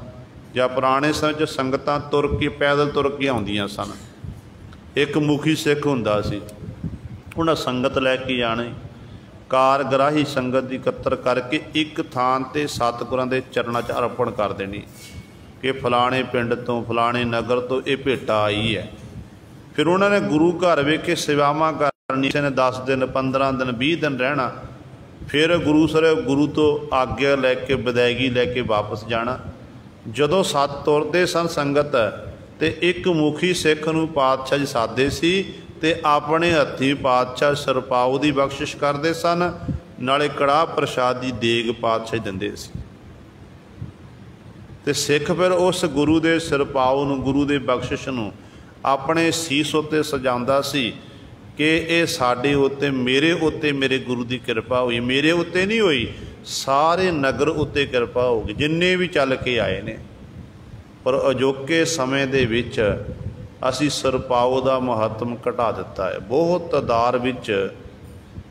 ਜਾਂ ਪੁਰਾਣੇ ਸਮੇਂ 'ਚ ਸੰਗਤਾਂ ਤੁਰ ਕੇ, ਪੈਦਲ ਤੁਰ ਕੇ ਆਉਂਦੀਆਂ ਸਨ। ਇੱਕ ਮੁਖੀ ਸਿੱਖ ਹੁੰਦਾ ਸੀ, ਉਹਨਾਂ ਸੰਗਤ ਲੈ ਕੇ ਜਾਣੀ, ਕਾਰਗ੍ਰਾਹੀ ਸੰਗਤ ਦੀ ਇਕੱਤਰ ਕਰਕੇ ਇੱਕ ਥਾਂ 'ਤੇ ਸਤਿਗੁਰਾਂ ਦੇ ਚਰਨਾਂ 'ਚ ਅਰਪਣ ਕਰ ਦੇਣੀ ਕਿ ਫਲਾਣੇ ਪਿੰਡ ਤੋਂ, ਫਲਾਣੇ ਨਗਰ ਤੋਂ ਇਹ ਭੇਟਾ ਆਈ ਹੈ। ਫਿਰ ਉਹਨਾਂ ਨੇ ਗੁਰੂ ਘਰ ਵੇਖ ਕੇ ਸੇਵਾਵਾਂ ਕਰਨੀ। ਕਿਸੇ ਨੇ 10 ਦਿਨ, 15 ਦਿਨ, 20 ਦਿਨ ਰਹਿਣਾ। ਫਿਰ ਗੁਰੂ ਤੋਂ ਆਗਿਆ ਲੈ ਕੇ, ਵਿਦਾਇਗੀ ਲੈ ਕੇ ਵਾਪਸ ਜਾਣਾ। ਜਦੋਂ ਤੁਰਦੇ ਸਨ ਸੰਗਤ, ਤੇ ਇੱਕ ਮੁਖੀ ਸਿੱਖ ਨੂੰ ਪਾਤਸ਼ਾਹ ਜੀ ਸਾਦੇ ਸੀ, ਤੇ ਆਪਣੇ ਹੱਥੀਂ ਪਾਤਸ਼ਾਹ ਸਿਰਪਾਓ ਦੀ ਬਖਸ਼ਿਸ਼ ਕਰਦੇ ਸਨ, ਨਾਲੇ ਕੜਾਹ ਪ੍ਰਸ਼ਾਦ ਦੀ ਦੇਗ ਪਾਤਸ਼ਾਹ ਦਿੰਦੇ ਸੀ। ਤੇ ਸਿੱਖ ਫਿਰ ਉਸ ਗੁਰੂ ਦੇ ਸਿਰਪਾਓ ਨੂੰ, ਗੁਰੂ ਦੇ ਬਖਸ਼ਿਸ਼ ਨੂੰ ਆਪਣੇ ਸੀਸ ਉੱਤੇ ਸਜਾਉਂਦਾ ਸੀ ਕਿ ਇਹ ਸਾਡੇ ਉੱਤੇ, ਮੇਰੇ ਗੁਰੂ ਦੀ ਕਿਰਪਾ ਹੋਈ। ਮੇਰੇ ਉੱਤੇ ਨਹੀਂ ਹੋਈ, ਸਾਰੇ ਨਗਰ ਉੱਤੇ ਕਿਰਪਾ ਹੋ ਗਈ, ਜਿੰਨੇ ਵੀ ਚੱਲ ਕੇ ਆਏ ਨੇ। ਪਰ ਅਜੋਕੇ ਸਮੇਂ ਦੇ ਵਿੱਚ ਅਸੀਂ ਸਿਰਪਾਓ ਦਾ ਮਹੱਤਵ ਘਟਾ ਦਿੱਤਾ ਹੈ। ਬਹੁਤ ਤਾਦਾਦ ਵਿੱਚ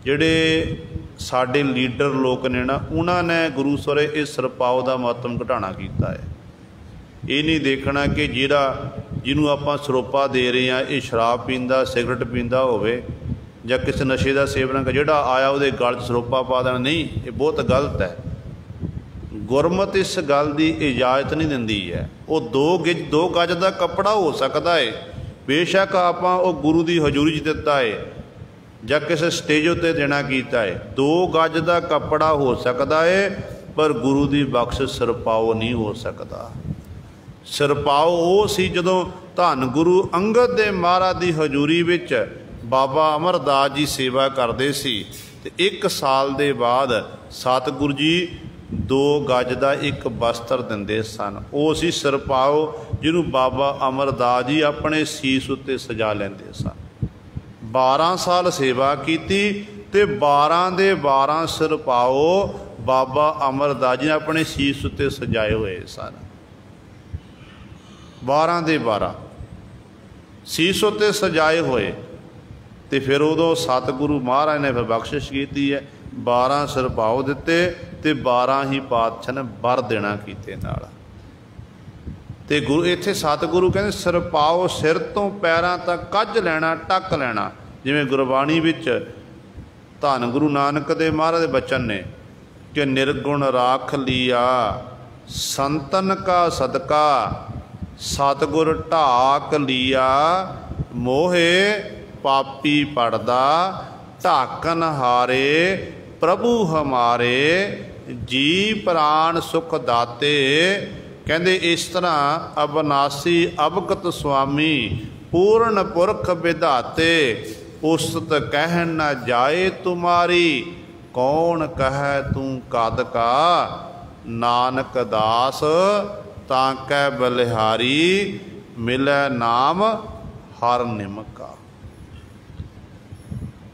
ਜਿਹੜੇ ਸਾਡੇ ਲੀਡਰ ਲੋਕ ਨੇ ਨਾ, ਉਹਨਾਂ ਨੇ ਗੁਰੂ ਸਹੁਰੇ ਇਸ ਸਿਰਪਾਓ ਦਾ ਮਹੱਤਵ ਘਟਾਉਣਾ ਕੀਤਾ ਹੈ। ਇਹ ਨਹੀਂ ਦੇਖਣਾ ਕਿ ਜਿਹਨੂੰ ਆਪਾਂ ਸਰੋਪਾ ਦੇ ਰਹੇ ਹਾਂ ਇਹ ਸ਼ਰਾਬ ਪੀਂਦਾ, ਸਿਗਰਟ ਪੀਂਦਾ ਹੋਵੇ, ਜਾਂ ਕਿਸੇ ਨਸ਼ੇ ਦਾ ਸੇਵਨ, ਜਿਹੜਾ ਆਇਆ ਉਹਦੇ ਗਲ 'ਚ ਸਰੋਪਾ ਪਾ ਦੇਣਾ। ਨਹੀਂ, ਇਹ ਬਹੁਤ ਗਲਤ ਹੈ। ਗੁਰਮਤਿ ਇਸ ਗੱਲ ਦੀ ਇਜਾਜ਼ਤ ਨਹੀਂ ਦਿੰਦੀ ਹੈ। ਉਹ 2 ਗਜ ਦਾ ਕੱਪੜਾ ਹੋ ਸਕਦਾ ਹੈ, ਬੇਸ਼ੱਕ ਆਪਾਂ ਉਹ ਗੁਰੂ ਦੀ ਹਜ਼ੂਰੀ 'ਚ ਦਿੱਤਾ ਹੈ ਜਾਂ ਕਿਸੇ ਸਟੇਜ ਉੱਤੇ ਦੇਣਾ ਕੀਤਾ ਹੈ। 2 ਗਜ ਦਾ ਕੱਪੜਾ ਹੋ ਸਕਦਾ ਹੈ, ਪਰ ਗੁਰੂ ਦੀ ਬਖਸ਼ਿਸ਼ ਸਿਰਪਾਓ ਨਹੀਂ ਹੋ ਸਕਦਾ। ਸਿਰਪਾਓ ਉਹ ਸੀ ਜਦੋਂ ਧੰਨ ਗੁਰੂ ਅੰਗਦ ਦੇਵ ਮਹਾਰਾਜ ਦੀ ਹਜ਼ੂਰੀ ਵਿੱਚ ਬਾਬਾ ਅਮਰਦਾਸ ਜੀ ਸੇਵਾ ਕਰਦੇ ਸੀ, ਤੇ 1 ਸਾਲ ਦੇ ਬਾਅਦ ਸਤਿਗੁਰੂ ਜੀ 2 ਗਜ ਦਾ ਇੱਕ ਬਸਤਰ ਦਿੰਦੇ ਸਨ। ਉਹ ਸੀ ਸਿਰਪਾਓ, ਜਿਹਨੂੰ ਬਾਬਾ ਅਮਰਦਾਸ ਜੀ ਆਪਣੇ ਸੀਸ ਉੱਤੇ ਸਜਾ ਲੈਂਦੇ ਸਨ। 12 ਸਾਲ ਸੇਵਾ ਕੀਤੀ, ਤੇ 12 ਦੇ 12 ਸਿਰਪਾਓ ਬਾਬਾ ਅਮਰਦਾਸ ਜੀ ਨੇ ਆਪਣੇ ਸੀਸ ਉੱਤੇ ਸਜਾਏ ਹੋਏ ਸਨ। 12 ਦੇ 12 ਸੀਸ ਉੱਤੇ ਸਜਾਏ ਹੋਏ। ਤੇ ਫਿਰ ਉਦੋਂ ਸਤਿਗੁਰੂ ਮਹਾਰਾਜ ਨੇ ਫਿਰ ਬਖਸ਼ਿਸ਼ ਕੀਤੀ ਹੈ, 12 ਸਿਰਪਾਓ ਦਿੱਤੇ, ਤੇ 12 ਹੀ ਪਾਤਸ਼ਾਹ ਨੇ ਵਰ ਦੇਣਾ ਕੀਤੇ ਨਾਲ। ਤੇ ਇੱਥੇ ਸਤਿਗੁਰੂ ਕਹਿੰਦੇ ਸਿਰਪਾਓ ਸਿਰ ਤੋਂ ਪੈਰਾਂ ਤੱਕ ਕੱਜ ਲੈਣਾ, ਟੱਕ ਲੈਣਾ। ਜਿਵੇਂ ਗੁਰਬਾਣੀ ਵਿੱਚ ਧੰਨ ਗੁਰੂ ਨਾਨਕ ਦੇਵ ਮਹਾਰਾਜ ਦੇ ਬਚਨ ਨੇ ਕਿ ਨਿਰਗੁਣ ਰਾਖ ਲੀਆ ਸੰਤਨ ਕਾ ਸਦਕਾ, ਸਤਿਗੁਰ ਢਾਕ ਲੀਆ ਮੋਹੇ ਪਾਪੀ ਪੜਦਾ, ਢਾਕਨ ਹਾਰੇ ਪ੍ਰਭੂ ਹਮਾਰੇ, ਜੀ ਪ੍ਰਾਣ ਸੁਖ ਦਾਤੇ। ਕਹਿੰਦੇ ਇਸ ਤਰ੍ਹਾਂ ਅਬਨਾਸੀ ਅਬਗਤ ਸੁਆਮੀ पूर्ण पुरख विधाते, उस्तत कह न जाए तुम्हारी। कौन कह तू कद का, नानक दास ताकै बलिहारी। मिलै नाम हर निमका।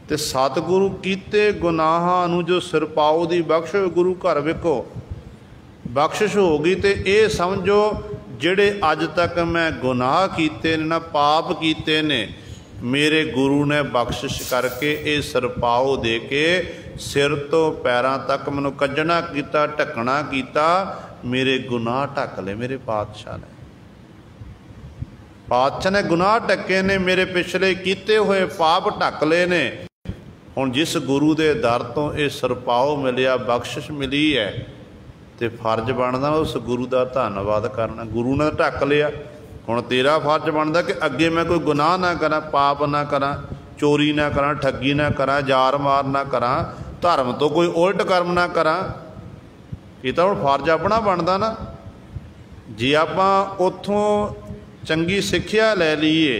ते सतगुरु कीते गुनाहां नूं जो सिरपाओ दी बख्श गुरु घर विको बख्शिश हो गई। तो ये समझो जिहड़े अज तक मैं गुनाह कीते ने ना, पाप कीते ने, मेरे गुरु ने बख्शिश करके ये सिरपाओ दे के सिर तो पैरां तक मैनूं कज्जणा कीता, ढकना कीता, मेरे गुनाह ढक ले। मेरे पातशाह ने गुनाह ढके ने, मेरे पिछले कीते हुए पाप ढक ले ने। हुण जिस गुरु दे दर तो ये सिरपाओ मिलिया, बख्शिश मिली है, तो फर्ज बनदा उस गुरु का धन्नवाद करना। गुरु ने ढक लिया, हुण तेरा फर्ज बनदा कि अगे मैं कोई गुनाह ना करा, पाप ना करा, चोरी ना करा, ठगी ना करा, जार मार ना करा, धर्म तो कोई उल्ट कर्म ना करा। ये तो हुण फर्ज अपना बनदा ना। जे आपां उत्थों चंगी सिक्ख्या लै लीए,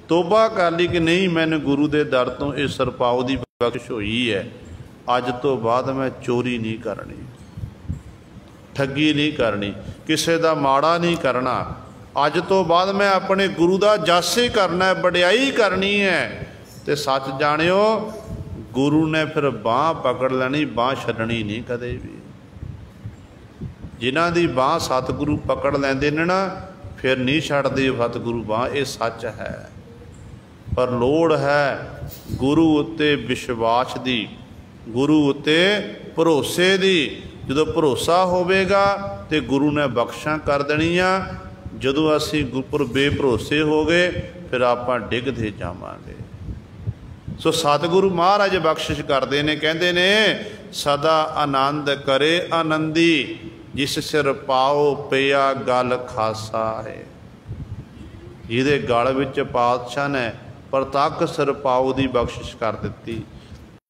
तोबा कर ली कि नहीं मैंने गुरु के दर तो इस सिरपाओ की बख्शिश हुई है, अज तो बाद मैं चोरी नहीं करनी, ठगी नहीं करनी, किसी का माड़ा नहीं करना, अज तो बाद मैं अपने गुरु का जस ही करना है, वडियाई करनी है। तो सच जानियो गुरु ने फिर बांह पकड़ लेनी, बांह छड्डनी नहीं कदे भी। जिन्हां दी बांह सतगुरु पकड़ लैंदे ने ना, फिर नहीं छड्डदे सतगुरु बांह। ये सच है, पर लोड़ है गुरु उत्ते विश्वास दी, गुरु उत्ते भरोसे दी। जो भरोसा होवेगा तो गुरु ने बख्शा कर देनियां। जदों असीं गुरु पर बेभरोसे हो गए, फिर आपां डिगदे जावांगे। सो सतगुरु महाराज बख्शिश करते ने, कहते ने सदा आनंद करे आनंदी, जिस सिर पाओ पिया गल खासा है। जिहदे गल विच पातशाह ने प्रतख सिर पाओ की बख्शिश कर दी,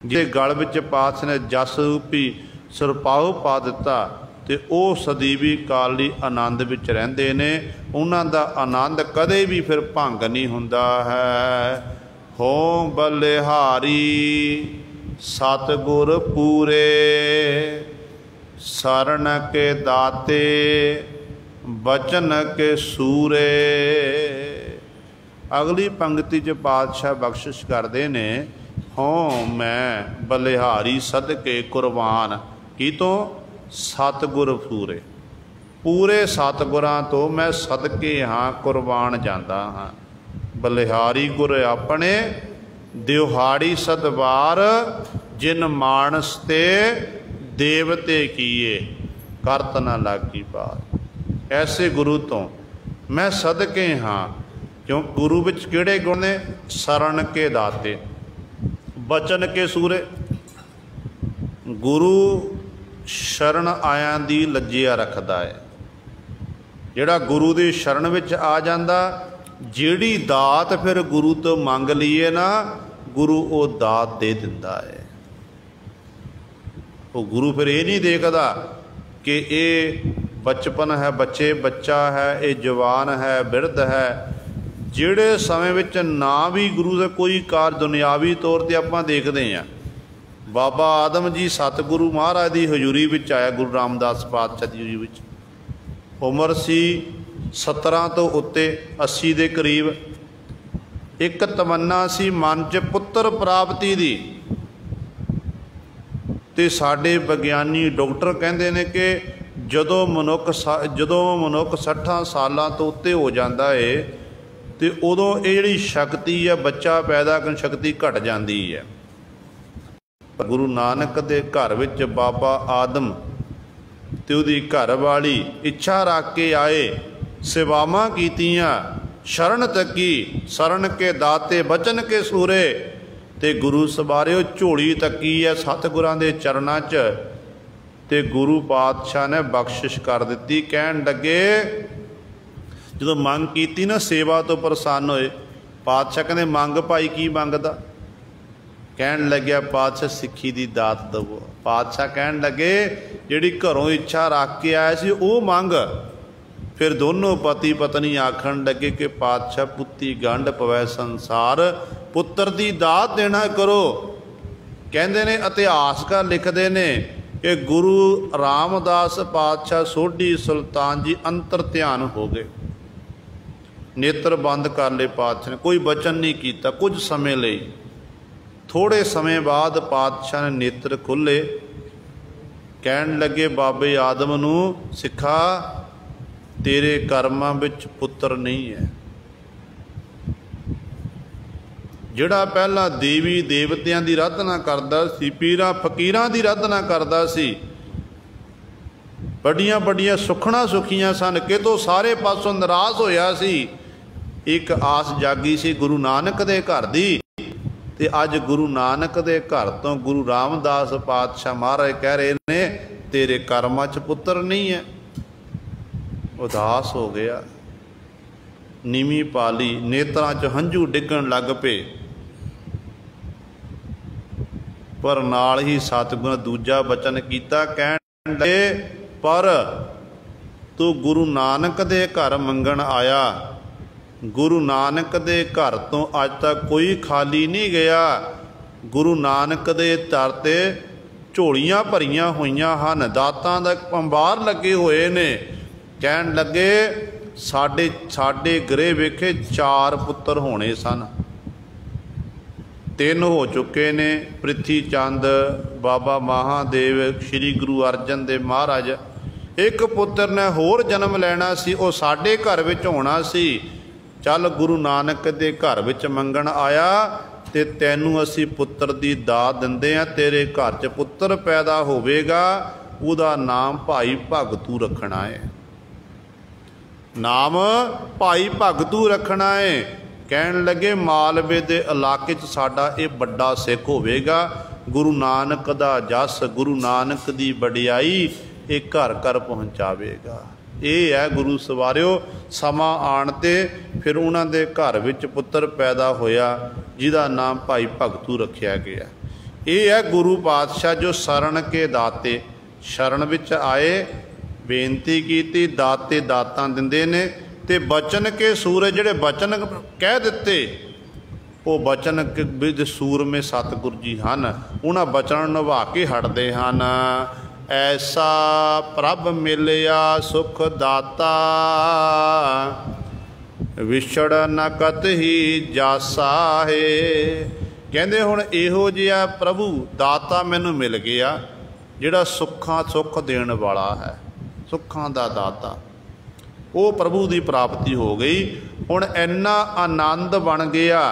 जे गल विच पातशाह ने जस रूपी सिरपाओ पा दिता, तो वह सदीवी काल लई आनंद विच रहिंदे ने। उन्हां दा आनंद कदे भी फिर भंग नहीं हुंदा है। हो बलिहारी सतगुर पूरे, शरण के दाते बचन के सूरे। अगली पंक्ति च पातशाह बख्शिश करते ने, हों मैं बलिहारी सदके कुरबान, की तो सतगुर पूरे, पूरे सतगुरां तो मैं सदके हाँ कुरबान जाता हाँ। बलिहारी गुर अपने दिहाड़ी सदवार, जिन मानस ते देवते किए, करत न लागी बात। ऐसे गुरु तो मैं सदके हाँ। क्यों? गुरु विच किहड़े गुण ने? शरण के दाते, बचन के सूरे। गुरु शरण आयां दी लज्जिया रखदा है। जिहड़ा गुरु दी शरण विच आ जांदा, जिहड़ी दात फिर गुरु तो मंग लीए ना, गुरु वो दात दे दिंदा है। वो गुरु फिर ये नहीं देखदा कि ये बचपन है, बच्चा है, ये जवान है, बिरध है। जिहड़े समय विच ना भी गुरु का कोई कार दुनियावी तौर पर आपां देखते हैं, बाबा आदम जी सतगुरु महाराज की हजूरी विच आया, गुरु रामदास पातशाह की हजूरी विच। उम्र सी 17 तो उत्ते, 80 के करीब। एक तमन्ना सी मन च पुत्र प्राप्ति की। तो साडे विग्यानी डॉक्टर कहते हैं कि जदों मनुख 60 सालों तो उत्ते हो जाता है, तो उदों ये जिहड़ी शक्ति है बच्चा पैदा करन शक्ति घट जाती है। गुरु नानक दे घर विच बाबा आदम ते उहदी घर वाली इच्छा रख के आए, सेवावां कीतियां, शरण तकी, शरण के दाते बचन के सूरे। ते गुरु सवारिओ झोली तकी है सतगुरां दे चरणां च। ते गुरु पातशाह ने बख्शिश कर दी। कहन लगे जो मंग की ना, सेवा तो प्रसन्न होए। पातशाह कहते मंग भाई की मंगदा? कहन लग्या पातशाह सिक्खी दी दात दवो। पातशाह कहन लगे जिहड़ी घरों इच्छा रख के आया सी वो मंग, फिर दोनों पति पत्नी आखन लगे कि पातशाह पुत्ती गंढ पवै संसार, पुत्र की दात देना करो। कहते ने इतिहासकार लिखते हैं कि गुरु रामदास पातशाह सोढ़ी सुल्तान जी अंतर ध्यान हो गए, नेत्र बंद कर ले पातशाह ने, कोई बचन नहीं किया कुछ समय ले। थोड़े समय बाद पातशाह ने नेत्र खुले, कहन लगे बाबे आदम नू सिखा तेरे कर्मां विच पुत्र नहीं है। जिहड़ा पहला देवी देवतियां दी आराधना करदा सी, पीरां फकीरां दी आराधना करदा सी, बड़ियां बड़ियां सुखना सुखियां सन, कितों सारे पासों निराश होया सी। एक आस जागी सी गुरु नानक दे घर दी, ते अज गुरु नानक दे घर तो गुरु रामदास पातशाह महाराज कह रहे ने तेरे कर्मां च पुत्र नहीं है। उदास हो गया, नीवी पाली, नेत्रां च हंझू डिगण लग पे, पर नाल ही सतगुर दूजा बचन कीता, कहण लगे पर तू गुरु नानक दे घर मंगण आया, गुरु नानक दे घर तो अज तक कोई खाली नहीं गया। गुरु नानक दे दर ते झोलियां भरियां होइयां हन, दातां दा अंबार लगे होए ने। कहण लगे साडे गृह वेखे 4 पुत्र होने सन, 3 हो चुके ने, पृथ्वी चंद, बाबा महादेव, श्री गुरु अर्जन देव महाराज। एक पुत्र ने होर जन्म लैना सी, वो साडे घर विच होना सी। चल गुरु नानक दे घर विच मंगण आया ते तैनू असी पुत्र दी दात दिंदे आ, तेरे घर च पुत्र पैदा होवेगा, उहदा नाम भाई भगतू रखना है, नाम भाई भगतू रखना है। कहण लगे मालवे दे इलाके च साडा ये बड़ा सिख होवेगा, गुरु नानक दा जस, गुरु नानक दी वडियाई ये घर घर पहुँचावेगा। ये है गुरु सवारियो, समा आण ते फिर उन्हां दे घर विच पुत्र पैदा होया जिहदा नाम भाई भगतू रखिया गया। ये है गुरु पातशाह जो शरण के दाते, शरण विच आए, बेनती कीती, दाते दातां दिंदे ने, ते बचन के सूर जिहड़े बचन कह दिते, वो बचन विद सूरमे सतगुर जी हन, उन्हां बचन निभा के हटदे हन। ऐसा प्रभ मिलिया सुख दाता, विछड़ न कतही जासा है। कहंदे हुण इहो जिहा प्रभु दाता मैनू मिल गया जिहड़ा सुखां सुख देण वाला है, सुखां दा दाता, वो प्रभु की प्राप्ति हो गई। हुण इन्ना आनंद बन गया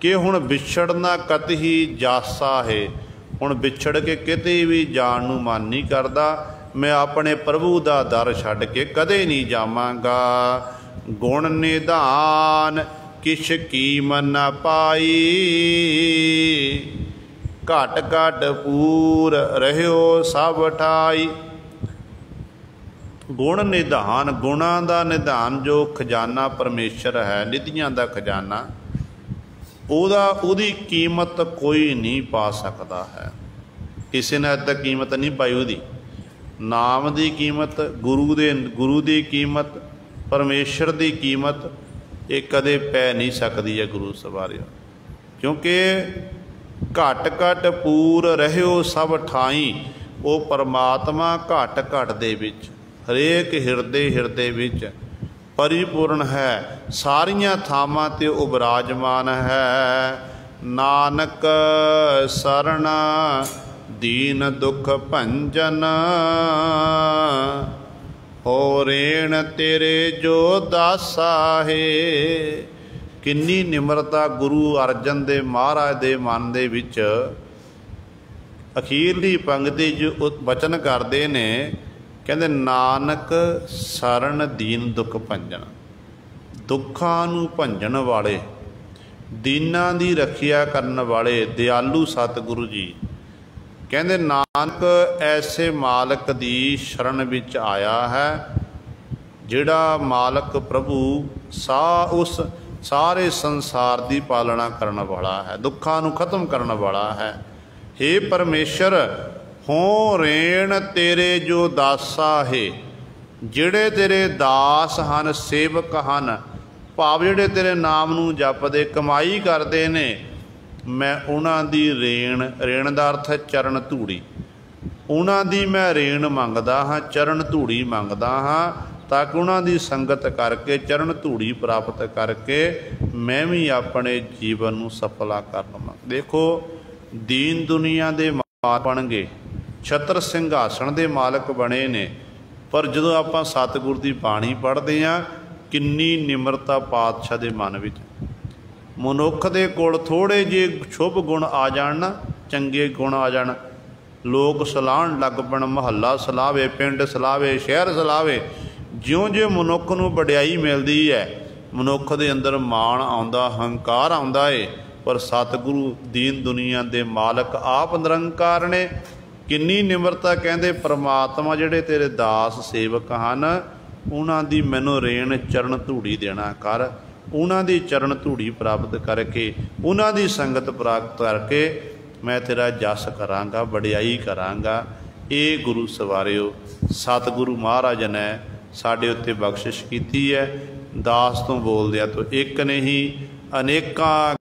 कि हुण विछड़ना कतही जासा है, हुण विछड़ के किते भी जाण नूं मन नहीं करदा, मैं अपने प्रभु दा दर छड्ड के कदे नहीं जावांगा। गुण निधान किश कीमत न पाई, घट घट पूर रहियो सब ठाई। गुण निधान, गुणां दा निधान जो खजाना परमेश्वर है, निधियां दा खजाना, ਉਹਦੀ कीमत कोई नहीं पा सकता है। किसी ने अज तक कीमत नहीं पाई ਉਹਦੀ। नाम की कीमत, गुरु की कीमत, परमेश्वर की कीमत ये कदे पै नहीं सकती है गुरु सवारियो, क्योंकि घट घट पूर रहियो सब ठाई। वो परमात्मा घट घट दे विच, हरेक हिरदे हिरदे विच परिपूर्ण है, सारियां थावां ते वो विराजमान है। नानक शरण दीन दुख भंजन, हो रेण तेरे जो दासा है। किन्नी निमरता गुरु अर्जन देव महाराज दे मन दे विच अखीरली पंक्ति जो वचन करते ने, कहते नानक शरण दीन दुख भंजन, दुखां नूं भंजन वाले, दीनां दी रखिया करन वाले दयालु सतगुरु जी। कहते नानक ऐसे मालक दी शरण विच आया है, जिहड़ा मालक प्रभु उस सारे संसार की पालना करन वाला है, दुखां नूं खत्म करन वाला है। हे परमेश्वर, हो रेण तेरे जो दासा है, ਜਿਹੜੇ ਤੇਰੇ ਦਾਸ ਹਨ, ਸੇਵਕ ਹਨ, ਭਾਵ ਜਿਹੜੇ ਤੇਰੇ ਨਾਮ ਨੂੰ ਜਪਦੇ ਕਮਾਈ ਕਰਦੇ ਨੇ, ਮੈਂ ਉਹਨਾਂ ਦੀ ਰੇਣ ਦਾ ਅਰਥ ਹੈ ਚਰਨ ਧੂੜੀ, ਉਹਨਾਂ ਦੀ ਮੈਂ ਰੇਣ ਮੰਗਦਾ ਹਾਂ, ਚਰਨ ਧੂੜੀ ਮੰਗਦਾ ਹਾਂ, ਤਾਂ ਕਿ ਉਹਨਾਂ ਦੀ ਸੰਗਤ ਕਰਕੇ, ਚਰਨ ਧੂੜੀ ਪ੍ਰਾਪਤ ਕਰਕੇ ਮੈਂ ਵੀ ਆਪਣੇ ਜੀਵਨ ਨੂੰ ਸਫਲਾ ਕਰ ਲਵਾਂ। ਦੇਖੋ, ਦੀਨ ਦੁਨੀਆ ਦੇ ਮਾਲਕ ਬਣ ਗਏ, ਛਤਰ ਸਿੰਘਾਸਣ ਦੇ ਮਾਲਕ ਬਣੇ ਨੇ, ਪਰ ਜਦੋਂ ਆਪਾਂ ਸਤਿਗੁਰ ਦੀ ਬਾਣੀ ਪੜ੍ਹਦੇ ਹਾਂ, ਕਿੰਨੀ ਨਿਮਰਤਾ ਪਾਤਸ਼ਾਹ ਦੇ ਮਨ ਵਿੱਚ। ਮਨੁੱਖ ਦੇ ਕੋਲ ਥੋੜ੍ਹੇ ਜਿਹੇ ਸ਼ੁਭ ਗੁਣ ਆ ਜਾਣ ਨਾ, ਚੰਗੇ ਗੁਣ ਆ ਜਾਣ, ਲੋਕ ਸਲਾਹਣ ਲੱਗ ਪੈਣ, ਮਹੱਲਾ ਸਲਾਵੇ, ਪਿੰਡ ਸਲਾਵੇ, ਸ਼ਹਿਰ ਸਲਾਵੇ। ਜਿਉਂ-ਜਿਉਂ ਮਨੁੱਖ ਨੂੰ ਵਡਿਆਈ ਮਿਲਦੀ ਹੈ, ਮਨੁੱਖ ਦੇ ਅੰਦਰ ਮਾਣ ਆਉਂਦਾ, ਹੰਕਾਰ ਆਉਂਦਾ ਏ। ਪਰ ਸਤਿਗੁਰੂ ਦੀਨ ਦੁਨੀਆ ਦੇ ਮਾਲਕ ਆਪ ਨਿਰੰਕਾਰ ਨੇ। ਕਿੰਨੀ ਨਿਮਰਤਾ, ਕਹਿੰਦੇ ਪ੍ਰਮਾਤਮਾ ਜਿਹੜੇ ਤੇਰੇ ਦਾਸ ਸੇਵਕ ਹਨ, ਉਹਨਾਂ ਦੀ ਮੈਨੂੰ ਰੇਣ ਚਰਨ ਧੂੜੀ ਦੇਣਾ ਕਰ, ਉਹਨਾਂ ਦੀ ਚਰਨ ਧੂੜੀ ਪ੍ਰਾਪਤ ਕਰਕੇ, ਉਹਨਾਂ ਦੀ ਸੰਗਤ ਪ੍ਰਾਪਤ ਕਰਕੇ ਮੈਂ ਤੇਰਾ ਜਸ ਕਰਾਂਗਾ, ਵਡਿਆਈ ਕਰਾਂਗਾ। ਇਹ ਗੁਰੂ ਸਵਾਰਿਓ ਸਤਿਗੁਰੂ ਮਹਾਰਾਜ ਨੇ ਸਾਡੇ ਉੱਤੇ ਬਖਸ਼ਿਸ਼ ਕੀਤੀ ਹੈ। ਦਾਸ ਤੋਂ ਬੋਲਦਿਆਂ ਤੋਂ ਇੱਕ ਨਹੀਂ, ਅਨੇਕਾਂ